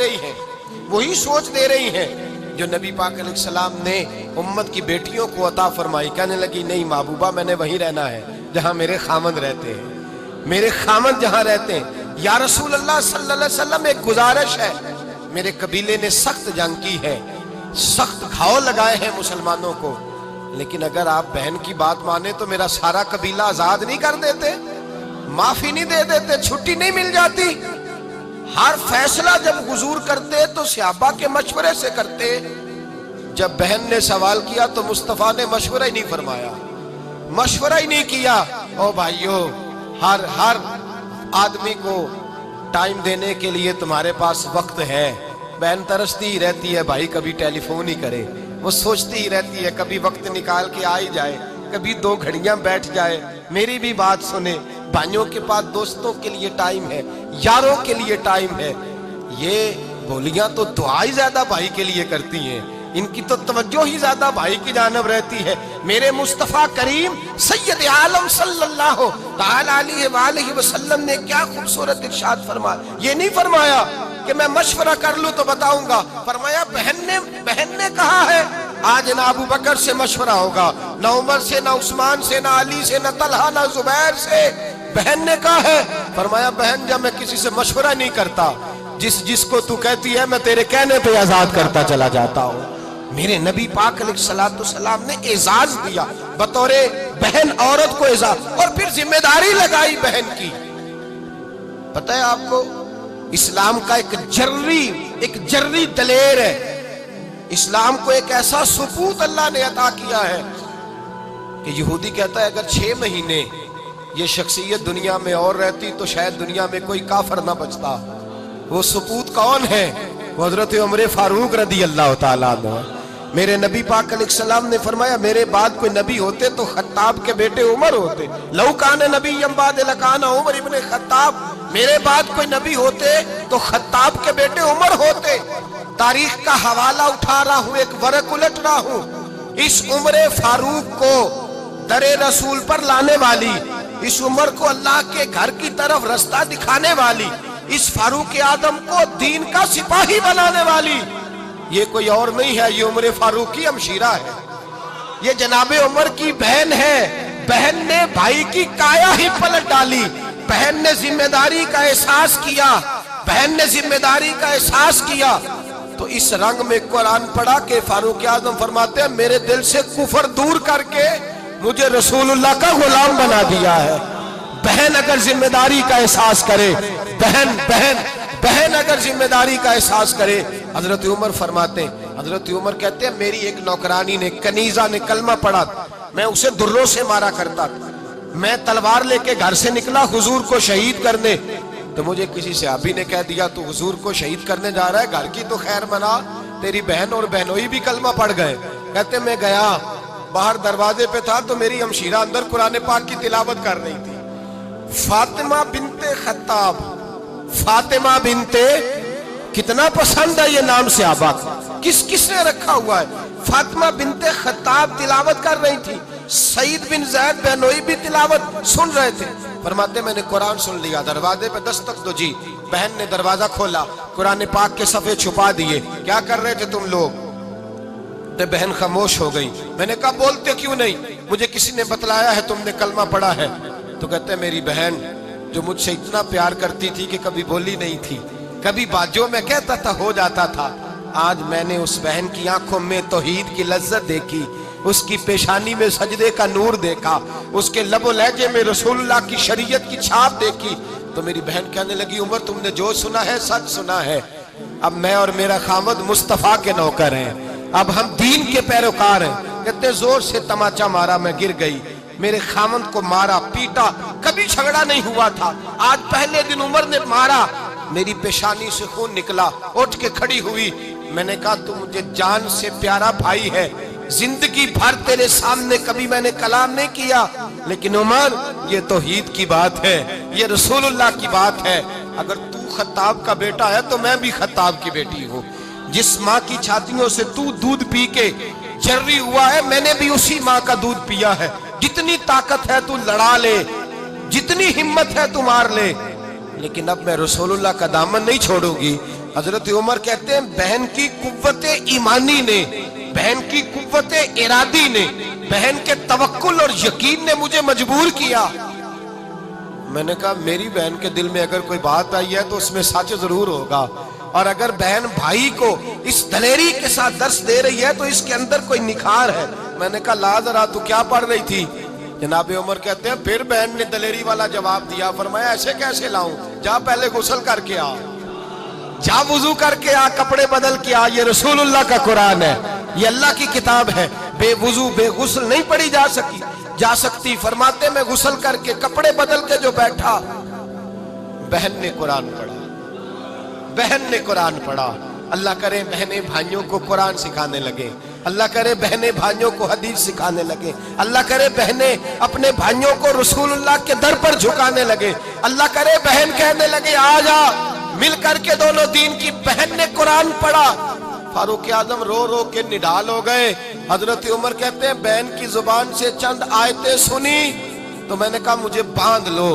رہی ہیں جو نبی پاک علیہ السلام نے امت کی بیٹیوں کو عطا فرمائی۔ کہنے لگی نہیں محبوبہ میں نے وہیں رہنا ہے جہاں میرے خامند رہتے ہیں، میرے خامند جہاں رہتے ہیں۔ یا رسول اللہ صلی اللہ علیہ وسلم ایک گزارش ہے، میرے قبیلے نے سخت جنگ کی ہے، سخت گھاؤ لگائے ہیں مسلمانوں کو، لیکن اگر آپ بہن کی بات مانے تو میرا سارا قبیلہ آزاد نہیں کر دیتے، معافی نہیں دے دیتے، چھٹی نہیں مل جاتی؟ ہر فیصلہ جب حضور کرتے تو صحابہ کے مشورے سے کرتے۔ جب بہن نے سوال کیا تو مصطفیٰ نے مشورہ ہی نہیں فرمایا، مشورہ ہی نہیں کیا۔ او بھائیو، ہر آدمی کو ٹائم دینے کے لیے تمہارے پاس وقت ہے۔ بہن ترستی ہی رہتی ہے بھائی کبھی ٹیلی فون ہی کرے، وہ سوچتی ہی رہتی ہے کبھی وقت نکال کے آ ہی جائے، کبھی 2 گھڑیاں بیٹھ جائے، میری بھی بات سنے۔ بھائیوں کے پاس دوستوں کے لیے ٹائم ہے، یاروں کے لیے ٹائم ہے۔ یہ بولیاں تو دعا ہی زیادہ بھائی کے لیے کرتی ہیں، ان کی تو توجہ ہی زیادہ بھائی کی جانب رہتی ہے۔ میرے مصطفیٰ کریم سید عالم صلی اللہ تعالی علیہ وآلہ وسلم نے کیا خوبصورت ارشاد فرمایا۔ یہ نہیں فرمایا کہ میں مشورہ کر لوں تو بتاؤں گا، فرمایا بہن نے کہا ہے آج نہ ابو بکر سے مشورہ ہوگا، نہ عمر سے، نہ عثمان سے، نہ علی سے، نہ طلحہ، نہ زبیر سے۔ بہن نے کہا ہے، فرمایا بہن جب میں کسی سے مشورہ نہیں کرتا، جس کو تو کہتی ہے میں تیرے کہنے پہ آزاد کرتا چلا جاتا ہوں۔ میرے نبی پاک علیہ السلام نے اعزاز دیا بطور بہن عورت کو اعزاز، اور پھر ذمہ داری لگائی بہن کی۔ پتہ ہے آپ کو اسلام کا ایک جری دلیر ہے، اسلام کو ایک ایسا ثبوت اللہ نے عطا کیا ہے کہ یہودی کہتا ہے اگر 6 مہینے یہ شخصیت دنیا میں اور رہتی تو شاید دنیا میں کوئی کافر نہ بچتا۔ وہ ثبوت کون ہے؟ وہ حضرت عمر فاروق رضی اللہ تعالیٰ عنہ۔ میرے نبی پاک علیہ السلام نے فرمایا میرے بعد کوئی نبی ہوتے تو خطاب کے بیٹے عمر ہوتے، لو کان نبی بعد لکان عمر ابن خطاب، میرے بعد کوئی نبی ہوتے تو خطاب کے بیٹے عمر ہوتے۔ تاریخ کا حوالہ اٹھا رہا ہوں، ایک ورق الٹ رہا ہوں، اس عمر فاروق کو در رسول پر لانے والی، اس عمر کو اللہ کے گھر کی طرف رستہ دکھانے والی، اس فاروق اعظم کو دین کا سپاہی بنانے والی، یہ کوئی اور نہیں ہے، یہ عمر فاروق کی ہمشیرہ ہے، یہ جناب عمر کی بہن ہے۔ بہن نے بھائی کی کایا ہی پلٹ ڈالی، بہن نے ذمہ داری کا احساس کیا، بہن نے ذمہ داری کا احساس کیا تو اس رنگ میں قرآن پڑھا کہ فاروق اعظم فرماتے ہیں میرے دل سے کفر دور کر کے مجھے رسول اللہ کا غلام بنا دیا ہے۔ بہن اگر ذمہ داری کا احساس کرے، بہن اگر ذمہ داری کا احساس کرے، حضرت عمر فرماتے ہیں، حضرت عمر کہتے ہیں میری ایک نوکرانی نے، کنیزہ نے کلمہ پڑھا، میں اسے دروں سے مارا کرتا تھا، میں تلوار لے کے گھر سے نکلا حضور کو شہید کرنے، تو مجھے کسی صحابی نے کہہ دیا تو حضور کو شہید کرنے جا رہا ہے، گھر کی تو خیر منا، تیری بہن اور بہنوئی بھی کلمہ پڑھ گئے۔ کہتے میں گیا، باہر دروازے پہ تھا تو میری ہمشیرہ اندر قرآن پاک کی تلاوت کر رہی تھی، فاطمہ بنت خطاب، فاطمہ بنت، کتنا پسند ہے یہ نام صحابہ، کس نے رکھا ہوا ہے؟ فاطمہ بنت خطاب تلاوت کر رہی تھی، سعید بن زید بہنوئی بھی تلاوت سن رہے تھے۔ فرماتے میں نے قرآن سن لیا، دروازے پہ دستک دو جی، بہن نے دروازہ کھولا، قرآن پاک کے صفحے چھپا دیے، کیا کر رہے تھے تم لوگ؟ تو بہن خاموش ہو گئی، میں نے کہا بولتے کیوں نہیں؟ مجھے کسی نے بتلایا ہے تم نے کلمہ پڑھا ہے۔ تو کہتے ہیں میری بہن جو مجھ سے اتنا پیار کرتی تھی کہ کبھی بولی نہیں تھی، کبھی بات جو میں کہتا تھا ہو جاتا تھا، آج میں نے اس بہن کی آنکھوں میں توحید کی لذت دیکھی، اس کی پیشانی میں سجدے کا نور دیکھا، اس کے لب و لہجے میں رسول اللہ کی شریعت کی چھاپ دیکھی، تو میری بہن کہنے لگی عمر تم نے جو سنا ہے سچ سنا ہے، اب میں اور میرا خامد مصطفیٰ کے نوکر ہیں، اب ہم دین کے پیروکار ہیں۔ کہتے زور سے تماچا مارا، میں گر گئی، میرے خامد کو مارا پیٹا، کبھی جھگڑا نہیں ہوا تھا، آج پہلے دن عمر نے مارا، میری پیشانی سے خون نکلا، اٹھ کے کھڑی ہوئی، میں نے کہا تو مجھے جان سے پیارا بھائی ہے، زندگی بھر تیرے سامنے کبھی میں نے کلام نہیں کیا، لیکن عمر یہ توحید کی بات ہے، یہ رسول اللہ کی بات ہے، اگر تو خطاب کا بیٹا ہے تو میں بھی خطاب کی بیٹی ہوں، جس ماں کی چھاتیوں سے تو دودھ پی کے جری ہوا ہے میں نے بھی اسی ماں کا دودھ پیا ہے، جتنی طاقت ہے تو لڑا لے، جتنی ہمت ہے تو مار لے، لیکن اب میں رسول اللہ کا دامن نہیں چھوڑوں گی۔ حضرت عمر کہتے ہیں بہن کی قوت ایمانی نے، بہن کی قوت ارادی نے، بہن کے توکل اور یقین نے مجھے مجبور کیا۔ میں نے کہا میری بہن کے دل میں اگر کوئی بات آئی ہے تو اس میں سچ ضرور ہوگا، اور اگر بہن بھائی کو اس دلیری کے ساتھ درس دے رہی ہے تو اس کے اندر کوئی نکھار ہے۔ میں نے کہا لا ذرا تو کیا پڑھ رہی تھی؟ جناب عمر کہتے ہیں پھر بہن نے دلیری والا جواب دیا، فرمایا ایسے کیسے لاؤں؟ جا پہلے غسل کر کے آ، جا وضو کر کے آ، کپڑے بدل کے آ، یہ رسول اللہ کا قرآن ہے، یہ اللہ کی کتاب ہے، بے وضو بے غسل نہیں پڑھی جا سکتی۔ فرماتے میں غسل کر کے کپڑے بدل کے جو بیٹھا، بہن نے قرآن پڑھا، بہن نے قرآن پڑھا۔ اللہ کرے بہنیں بھائیوں کو قرآن سکھانے لگے، اللہ کرے بہنیں بھائیوں کو حدیث سکھانے لگے، اللہ کرے بہنیں اپنے بھائیوں کو رسول اللہ کے در پر جھکانے لگے، اللہ کرے بہن کہنے لگے آ جا مل کر کے دونوں دین کی۔ بہن نے قرآن پڑھا، فاروق اعظم رو رو کے نڈال ہو گئے۔ حضرت عمر کہتے ہیں بہن کی زبان سے چند آیتیں سنی تو میں نے کہا مجھے باندھ لو،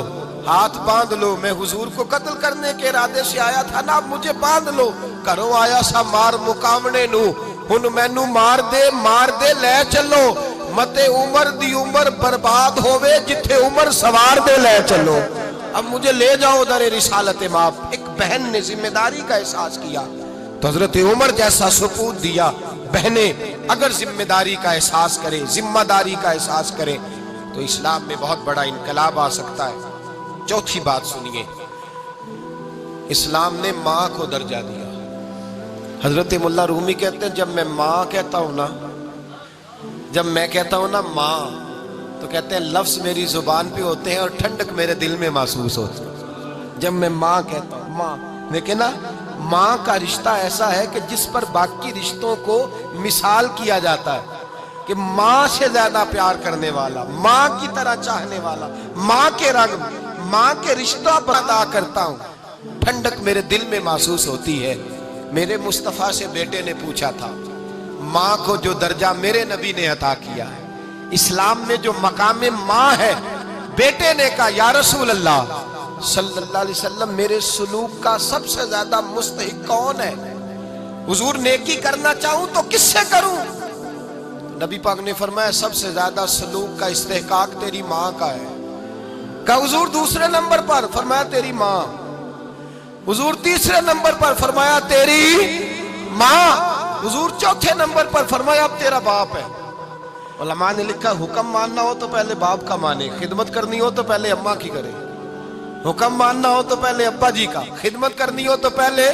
ہاتھ باندھ لو، میں حضور کو قتل کرنے کے ارادے سے آیا تھا نا، اب مجھے باندھ لو۔ کرو آیا سا مار مقامنے نو، ہن مینو مار دے لے چلو، مت عمر دی عمر برباد ہوئے جتھے عمر سوار دے لے چلو، اب مجھے لے جاؤ در رسالت ماں۔ ایک بہن نے ذمہ داری کا احساس کیا تو حضرت عمر جیسا سکوت دیا۔ بہنیں اگر ذمہ داری کا احساس کرے، ذمہ داری کا احساس کرے تو اسلام میں بہت بڑا انقلاب آ سکتا ہے۔ چوتھی بات سنیے، اسلام نے ماں کو درجہ دیا۔ حضرت مولا رومی کہتے ہیں جب میں ماں کہتا ہوں نا، جب میں کہتا ہوں نا ماں، تو کہتے ہیں لفظ میری زبان پہ ہوتے ہیں اور ٹھنڈک میرے دل میں محسوس ہوتی ہے۔ جب میں ماں کہتا ہوں ماں، لیکن نا ماں کا رشتہ ایسا ہے کہ جس پر باقی رشتوں کو مثال کیا جاتا ہے کہ ماں سے زیادہ پیار کرنے والا، ماں کی طرح چاہنے والا، ماں کے رنگ، ماں کے رشتہ پر ادا کرتا ہوں، ٹھنڈک میرے دل میں محسوس ہوتی ہے۔ میرے مصطفیٰ سے بیٹے نے پوچھا تھا ماں کو جو درجہ میرے نبی نے عطا کیا ہے، اسلام میں جو مقام ماں ہے، بیٹے نے کہا یا رسول اللہ صلی اللہ علیہ وسلم میرے سلوک کا سب سے زیادہ مستحق کون ہے؟ حضور نیکی کرنا چاہوں تو کس سے کروں؟ نبی پاک نے فرمایا سب سے زیادہ سلوک کا استحقاق تیری ماں کا ہے۔ کہا حضور دوسرے نمبر پر؟ فرمایا تیری ماں۔ حضور تیسرے نمبر پر؟ فرمایا تیری ماں۔ حضور چوتھے نمبر پر؟ فرمایا اب تیرا باپ ہے۔ علماء نے لکھا حکم ماننا ہو تو پہلے باپ کا مانے، خدمت کرنی ہو تو پہلے اماں کی کرے، حکم ماننا ہو تو پہلے ابا جی کا، خدمت کرنی ہو تو پہلے۔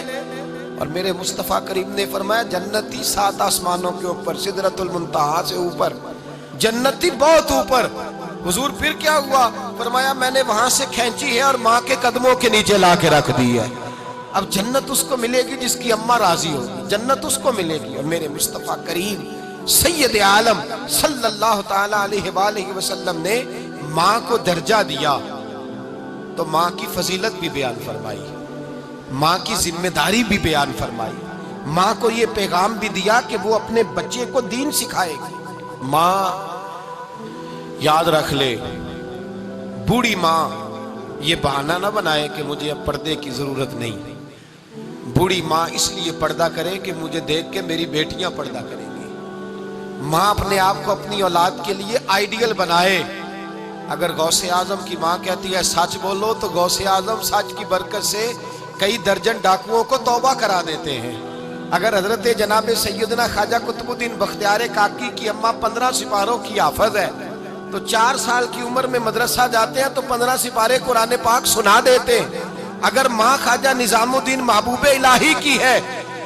اور میرے مصطفیٰ کریم نے فرمایا جنتی 7 آسمانوں کے اوپر، سدرۃ المنتہا سے اوپر، جنتی بہت اوپر۔ حضور پھر کیا ہوا؟ فرمایا میں نے وہاں سے کھینچی ہے اور ماں کے قدموں کے نیچے لا کے رکھ دی ہے۔ اب جنت اس کو ملے گی جس کی اماں راضی ہوگی، جنت اس کو ملے گی۔ اور میرے مصطفیٰ کریم سید عالم صلی اللہ تعالی علیہ وآلہ وسلم نے ماں کو درجہ دیا تو ماں کی فضیلت بھی بیان فرمائی، ماں کی ذمہ داری بھی بیان فرمائی، ماں کو یہ پیغام بھی دیا کہ وہ اپنے بچے کو دین سکھائے گی۔ ماں یاد رکھ لے، بوڑھی ماں یہ بہانہ نہ بنائے کہ مجھے اب پردے کی ضرورت نہیں۔ بوڑھی ماں اس لیے پردہ کرے کہ مجھے دیکھ کے میری بیٹیاں پردہ کریں گی۔ ماں اپنے آپ کو اپنی اولاد کے لیے آئیڈیل بنائے۔ اگر غوث اعظم کی ماں کہتی ہے سچ بولو تو غوث اعظم سچ کی برکت سے کئی درجن ڈاکوؤں کو توبہ کرا دیتے ہیں۔ اگر حضرت جناب سیدنا خواجہ قطب الدین بختیار کاکی کی اماں 15 سپاروں کی حافظ ہے تو 4 سال کی عمر میں مدرسہ جاتے ہیں تو 15 سپارے قرآن پاک سنا دیتے ہیں۔ اگر ماں خواجہ نظام الدین محبوب الہی کی ہے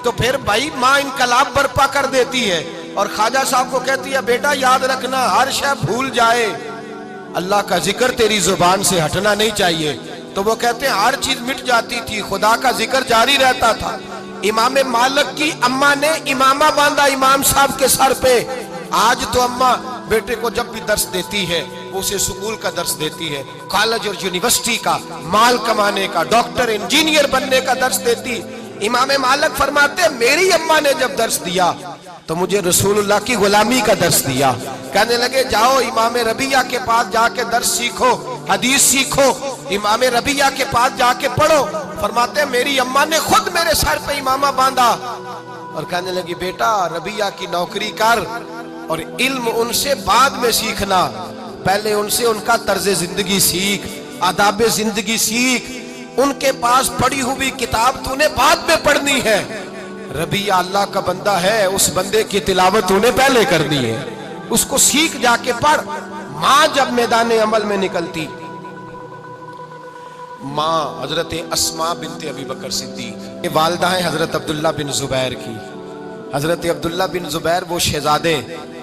تو پھر بھائی ماں انقلاب برپا کر دیتی ہے اور خواجہ صاحب کو کہتی ہے بیٹا یاد رکھنا ہر شے بھول جائے، اللہ کا ذکر تیری زبان سے ہٹنا نہیں چاہیے، تو وہ کہتے ہیں ہر چیز مٹ جاتی تھی، خدا کا ذکر جاری رہتا تھا۔ امام مالک کی اماں نے امامہ باندھا امام صاحب کے سر پہ۔ آج تو اماں بیٹے کو جب بھی درس دیتی ہے وہ اسے سکول کا درس دیتی ہے، کالج اور یونیورسٹی کا، مال کمانے کا، ڈاکٹر انجینئر بننے کا درس دیتی۔ امام مالک فرماتے ہیں میری اماں نے جب درس دیا تو مجھے رسول اللہ کی غلامی کا درس دیا۔ کہنے لگے جاؤ امام ربیعہ کے پاس جا کے درس سیکھو، حدیث سیکھو، امام ربیعہ کے پاس جا کے پڑھو۔ فرماتے ہیں میری اماں نے خود میرے سر پہ امامہ باندھا اور کہنے لگی بیٹا ربیعہ کی نوکری کر اور علم ان سے بعد میں سیکھنا، پہلے ان سے ان کا طرز زندگی سیکھ، آداب زندگی سیکھ، ان کے پاس پڑھی ہوئی کتاب تو نے بعد میں پڑھنی ہے۔ ربیہ اللہ کا بندہ ہے، اس بندے کی تلاوت تو نے پہلے کرنی ہے، اس کو سیکھ جا کے پڑھ۔ ماں جب میدان عمل میں نکلتی، ماں حضرت اسماء بنت ابی بکر صدیق، یہ والدہ ہیں حضرت عبداللہ بن زبیر کی۔ حضرت عبداللہ بن زبیر وہ شہزادے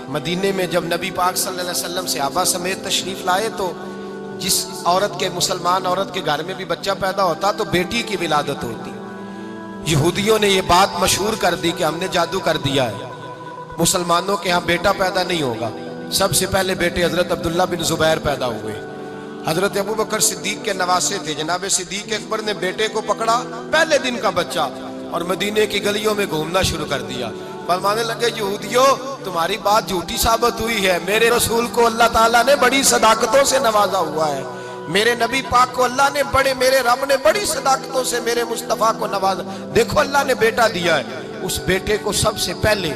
مدینے میں جب نبی پاک صلی اللہ علیہ وسلم صحابہ سمیت تشریف لائے تو جس عورت کے مسلمان عورت کے گھر میں بھی بچہ پیدا ہوتا تو بیٹی کی ولادت ہوتی۔ یہودیوں نے یہ بات مشہور کر دی کہ ہم نے جادو کر دیا ہے، مسلمانوں کے ہاں بیٹا پیدا نہیں ہوگا۔ سب سے پہلے بیٹے حضرت عبداللہ بن زبیر پیدا ہوئے۔ حضرت ابو بکر صدیق کے نواسے تھے، جناب صدیق اکبر نے بیٹے کو پکڑا پہلے دن کا بچہ اور مدینے کی گلیوں میں گھومنا شروع کر دیا۔ فرمانے لگے یہودیوں تمہاری بات جھوٹی ثابت ہوئی ہے، میرے رسول کو اللہ تعالیٰ نے بڑی صداقتوں سے نوازا ہوا ہے، میرے نبی پاک کو اللہ نے میرے رب نے بڑی صداقتوں سے میرے مصطفیٰ کو نوازا، دیکھو اللہ نے بیٹا دیا ہے۔ اس بیٹے کو سب سے پہلے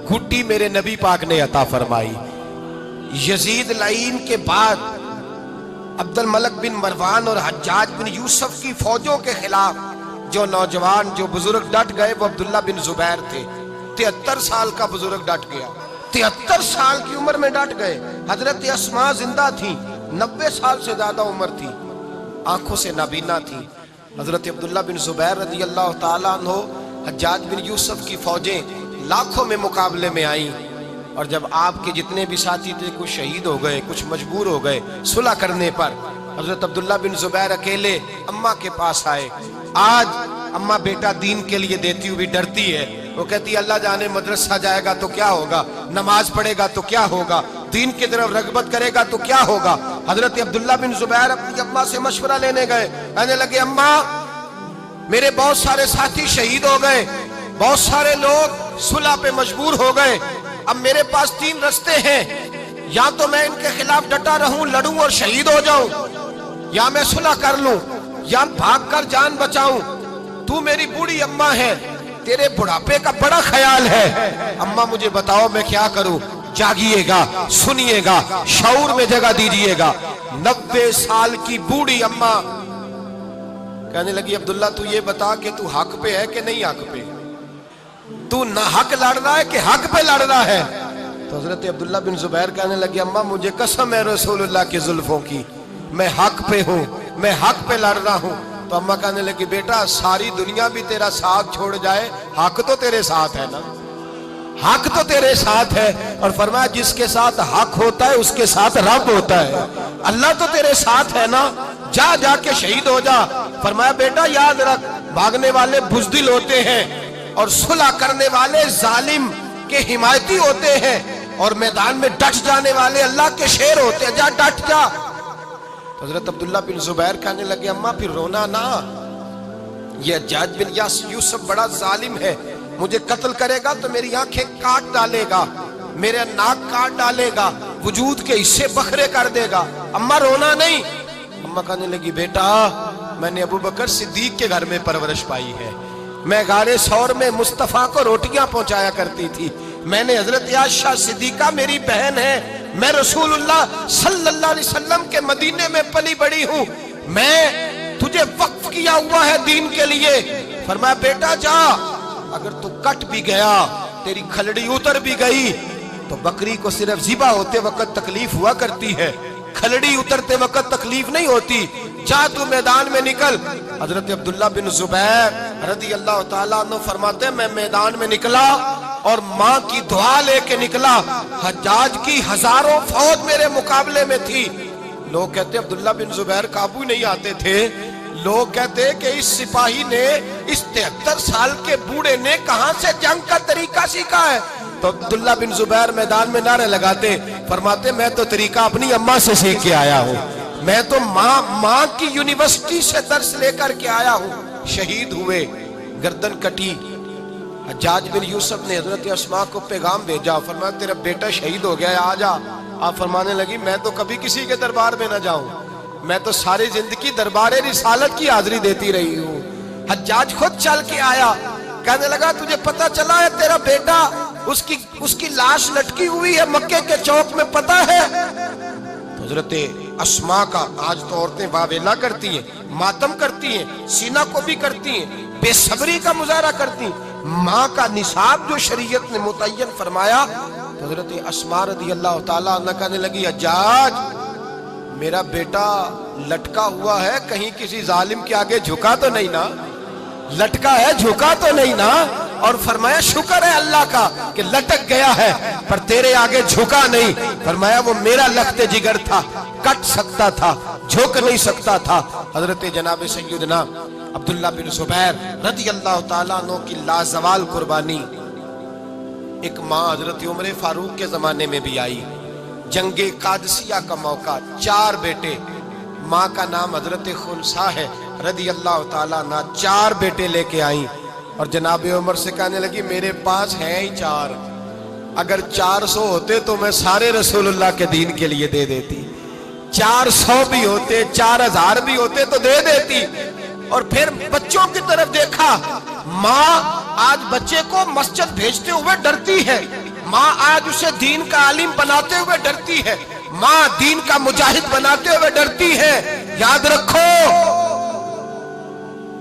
گھٹی میرے نبی پاک نے عطا فرمائی۔ یزید لعین کے بعد عبد الملک بن مروان اور حجاج بن یوسف کی فوجوں کے خلاف جو نوجوان جو بزرگ ڈٹ گئے وہ عبداللہ بن زبیر تھے۔ 73 سال کا بزرگ ڈٹ گیا، 73 سال کی عمر میں ڈٹ گئے۔ حضرت اسماء زندہ تھی، 90 سال سے زیادہ عمر تھی، آنکھوں سے نابینا تھی۔ حضرت عبداللہ بن زبیر رضی اللہ تعالیٰ عنہ، حجاج بن یوسف کی فوجیں لاکھوں میں مقابلے میں آئیں، اور جب آپ کے جتنے بھی ساتھی تھے کچھ شہید ہو گئے، کچھ مجبور ہو گئے صلح کرنے پر، حضرت عبداللہ بن زبیر اکیلے اماں کے پاس آئے۔ آج اماں بیٹا دین کے لیے دیتی ہوئی ڈرتی ہے، وہ کہتی ہے اللہ جانے مدرسہ جائے گا تو کیا ہوگا، نماز پڑھے گا تو کیا ہوگا، دین کی طرف رغبت کرے گا تو کیا ہوگا۔ حضرت عبداللہ بن زبیر اپنی اماں سے مشورہ لینے گئے، کہنے لگے اماں میرے بہت سارے ساتھی شہید ہو گئے، بہت سارے لوگ صلح پہ مجبور ہو گئے، اب میرے پاس 3 رستے ہیں، یا تو میں ان کے خلاف ڈٹا رہوں لڑوں اور شہید ہو جاؤں، یا میں صلح کر لوں، یا بھاگ کر جان بچاؤں۔ تو میری بوڑھی اماں ہے، تیرے بڑھاپے کا بڑا خیال ہے، اماں مجھے بتاؤ میں کیا کروں۔ جاگیے گا، سنیے گا، شعور میں جگہ دیجیے گا۔ 90 سال کی بوڑھی اماں کہنے لگی عبداللہ تو یہ بتا کہ تو حق پہ ہے کہ نہیں حق پہ، تو نہ حق لڑ رہا ہے کہ حق پہ لڑ رہا ہے۔ تو حضرت عبداللہ بن زبیر کہنے لگے اماں مجھے قسم ہے رسول اللہ کی زلفوں کی، میں حق پہ ہوں، میں حق پہ لڑ رہا ہوں۔ تو اماں کہنے لگی بیٹا ساری دنیا بھی تیرا ساتھ چھوڑ جائے، حق تو تیرے ساتھ ہے نا، حق تو تیرے ساتھ ہے۔ اور فرمایا جس کے ساتھ حق ہوتا ہے اس کے ساتھ رب ہوتا ہے، اللہ تو تیرے ساتھ ہے نا، جا جا کے شہید ہو جا۔ فرمایا بیٹا یاد رکھ بھاگنے والے بزدل ہوتے ہیں اور صلح کرنے والے ظالم کے حمایتی ہوتے ہیں، اور میدان میں ڈٹ جانے والے اللہ کے شیر ہوتے ہیں، جا ڈٹ جا۔ حضرت عبداللہ بن زبیر کہنے لگے اماں پھر رونا نہ، یہ حجاج بن یوسف بڑا ظالم ہے، مجھے قتل کرے گا تو میری آنکھیں کاٹ ڈالے گا، میرے ناک کاٹ ڈالے گا، وجود کے حصے بکھرے کر دے گا، اماں رونا نہیں۔ اماں کہنے لگی بیٹا میں نے ابو بکر صدیق کے گھر میں پرورش پائی ہے، میں غار ثور میں مصطفیٰ کو روٹیاں پہنچایا کرتی تھی، میں نے حضرت عائشہ صدیقہ میری بہن ہے، میں رسول اللہ صلی اللہ علیہ وسلم کے مدینے میں پلی بڑی ہوں، میں تجھے وقف کیا ہوا ہے دین کے لیے۔ فرمایا بیٹا جا، اگر تو کٹ بھی گیا، تیری کھلڑی اتر بھی گئی تو بکری کو صرف ذبح ہوتے وقت تکلیف ہوا کرتی ہے، کھلڑی اترتے وقت تکلیف نہیں ہوتی، جا تو میدان میں نکل۔ حضرت عبداللہ بن زبیر رضی اللہ تعالیٰ عنہ فرماتے ہیں میں میدان میں نکلا اور ماں کی دعا لے کے نکلا، حجاج کی ہزاروں فوج میرے مقابلے میں تھی۔ لوگ کہتے عبداللہ بن زبیر قابو نہیں آتے تھے، لوگ کہتے کہ اس سپاہی نے اس 73 سال کے بوڑھے نے کہاں سے جنگ کا طریقہ سیکھا ہے۔ تو عبداللہ بن زبیر میدان میں نعرے لگاتے، فرماتے میں تو طریقہ اپنی اماں سے سیکھ کے آیا ہوں، میں تو ماں کی یونیورسٹی سے درس لے کر کے آیا ہوں۔ شہید ہوئے، گردن کٹی۔ حجاج بن یوسف نے حضرت اسماء کو پیغام بھیجا، فرمایا تیرا بیٹا شہید ہو گیا ہے آ جا۔ آپ فرمانے لگی میں تو کبھی کسی کے دربار میں نہ جاؤں، میں تو ساری زندگی دربار رسالت کی حاضری دیتی رہی ہوں۔ حجاج خود چل کے آیا، کہنے لگا تجھے پتہ چلا ہے تیرا بیٹا اس کی لاش لٹکی ہوئی ہے مکے کے چوک میں، پتہ ہے؟ حضرت اسما کا آج تو عورتیں واویلا کرتی ہیں، ماتم کرتی ہیں، سینہ کو بھی کرتی ہیں، بے صبری کا مظاہرہ کرتی ہیں۔ ماں کا نصاب جو شریعت نے متعین فرمایا، حضرت اسما رضی اللہ تعالیٰ عنہ کہنے لگی حجاج میرا بیٹا لٹکا ہوا ہے، کہیں کسی ظالم کے آگے جھکا تو نہیں نا؟ لٹکا ہے، جھکا تو نہیں نا؟ اور فرمایا شکر ہے اللہ کا کہ لٹک گیا ہے پر تیرے آگے جھکا نہیں۔ فرمایا وہ میرا لخت جگر تھا، کٹ سکتا تھا، جھک نہیں سکتا تھا۔ حضرت جناب سیدنا عبداللہ بن زبیر رضی اللہ تعالیٰ عنہ کی لازوال قربانی ایک ماں حضرت عمر فاروق کے زمانے میں بھی آئی، جنگ قادسیہ کا موقع، 4 بیٹے، ماں کا نام حضرت خنسا ہے رضی اللہ تعالیٰ عنہ، 4 بیٹے لے کے آئیں اور جناب عمر سے کہنے لگی میرے پاس ہیں ہی 4، اگر 400 ہوتے تو میں سارے رسول اللہ کے دین کے لیے دے دیتی، 400 بھی ہوتے، 4000 بھی ہوتے تو دے دیتی۔ اور پھر بچوں کی طرف دیکھا، ماں آج بچے کو مسجد بھیجتے ہوئے ڈرتی ہے، ماں آج اسے دین کا عالم بناتے ہوئے ڈرتی ہے، ماں دین کا مجاہد بناتے ہوئے ڈرتی ہے۔ یاد رکھو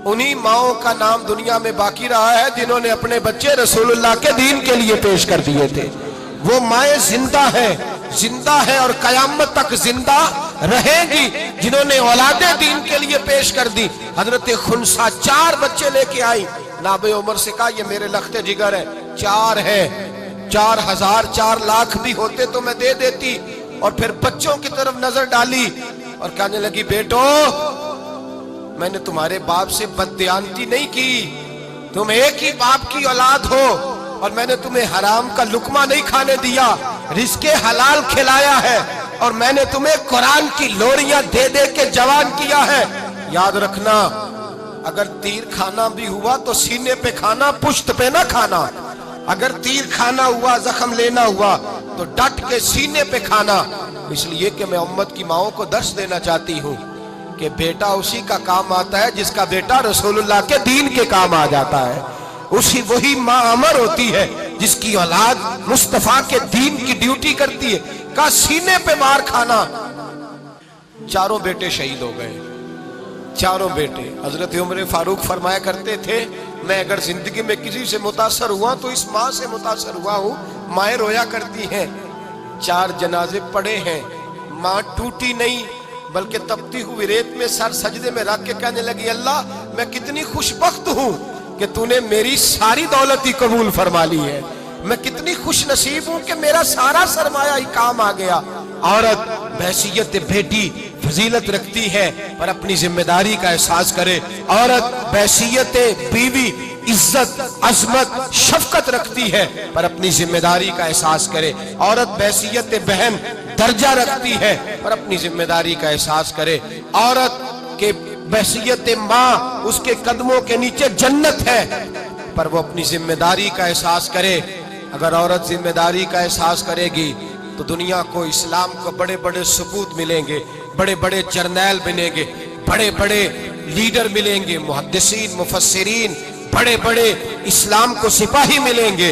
انہی ماؤں کا نام دنیا میں باقی رہا ہے جنہوں نے اپنے بچے رسول اللہ کے دین کے لیے پیش کر دیے تھے۔ وہ مائیں زندہ ہے اور قیامت تک زندہ رہیں گی جنہوں نے اولاد دین کے لیے پیش کر دی۔ حضرت خنسا 4 بچے لے کے آئی، جناب عمر سے کہا یہ میرے لخت جگر ہے، 4 ہے، 4000 4 لاکھ بھی ہوتے تو میں دے دیتی۔ اور پھر بچوں کی طرف نظر ڈالی اور کہنے لگی بیٹو میں نے تمہارے باپ سے بددیانتی نہیں کی، تم ایک ہی باپ کی اولاد ہو اور میں نے تمہیں حرام کا لقمہ نہیں کھانے دیا، رزق حلال کھلایا ہے اور میں نے تمہیں قرآن کی لوریاں دے دے کے جوان کیا ہے۔ یاد رکھنا اگر تیر کھانا بھی ہوا تو سینے پہ کھانا، پشت پہ نہ کھانا۔ اگر تیر کھانا ہوا، زخم لینا ہوا تو ڈٹ کے سینے پہ کھانا۔ اس لیے کہ میں امت کی ماؤں کو درس دینا چاہتی ہوں کہ بیٹا اسی کا کام آتا ہے جس کا بیٹا رسول اللہ کے دین کے کام آ جاتا ہے، وہی ماں امر ہوتی ہے جس کی اولاد مصطفیٰ کے دین کی ڈیوٹی کرتی ہے۔ کا سینے پہ مار کھانا۔ 4 بیٹے شہید ہو گئے، 4 بیٹے۔ حضرت عمر فاروق فرمایا کرتے تھے میں اگر زندگی میں کسی سے متاثر ہوا تو اس ماں سے متاثر ہوا ہوں۔ مائیں رویا کرتی ہیں، 4 جنازے پڑے ہیں، ماں ٹوٹی نہیں بلکہ تپتی ہوئی ریت میں سر سجدے میں رکھ کے کہنے لگی اللہ میں کتنی خوش بخت ہوں کہ تو نے میری ساری دولت ہی قبول فرما لی ہے، میں کتنی خوش نصیب ہوں کہ میرا سارا سرمایہ ہی کام آ گیا۔ عورت بحیثیت بیٹی فضیلت رکھتی ہے پر اپنی ذمہ داری کا احساس کرے، عورت بحیثیت بیوی عزت عظمت شفقت رکھتی ہے پر اپنی ذمہ داری کا احساس کرے، عورت بحیثیت بہن درجہ رکھتی ہے پر اپنی ذمہ داری کا احساس کرے، عورت کے بحیثیت ماں اس کے قدموں کے نیچے جنت ہے پر وہ اپنی ذمہ داری کا احساس کرے۔ اگر عورت ذمہ داری کا احساس کرے گی تو دنیا کو اسلام کو بڑے بڑے ثبوت ملیں گے، بڑے بڑے جرنیل ملیں گے، بڑے بڑے لیڈر ملیں گے، محدثین مفسرین، بڑے بڑے اسلام کو سپاہی ملیں گے۔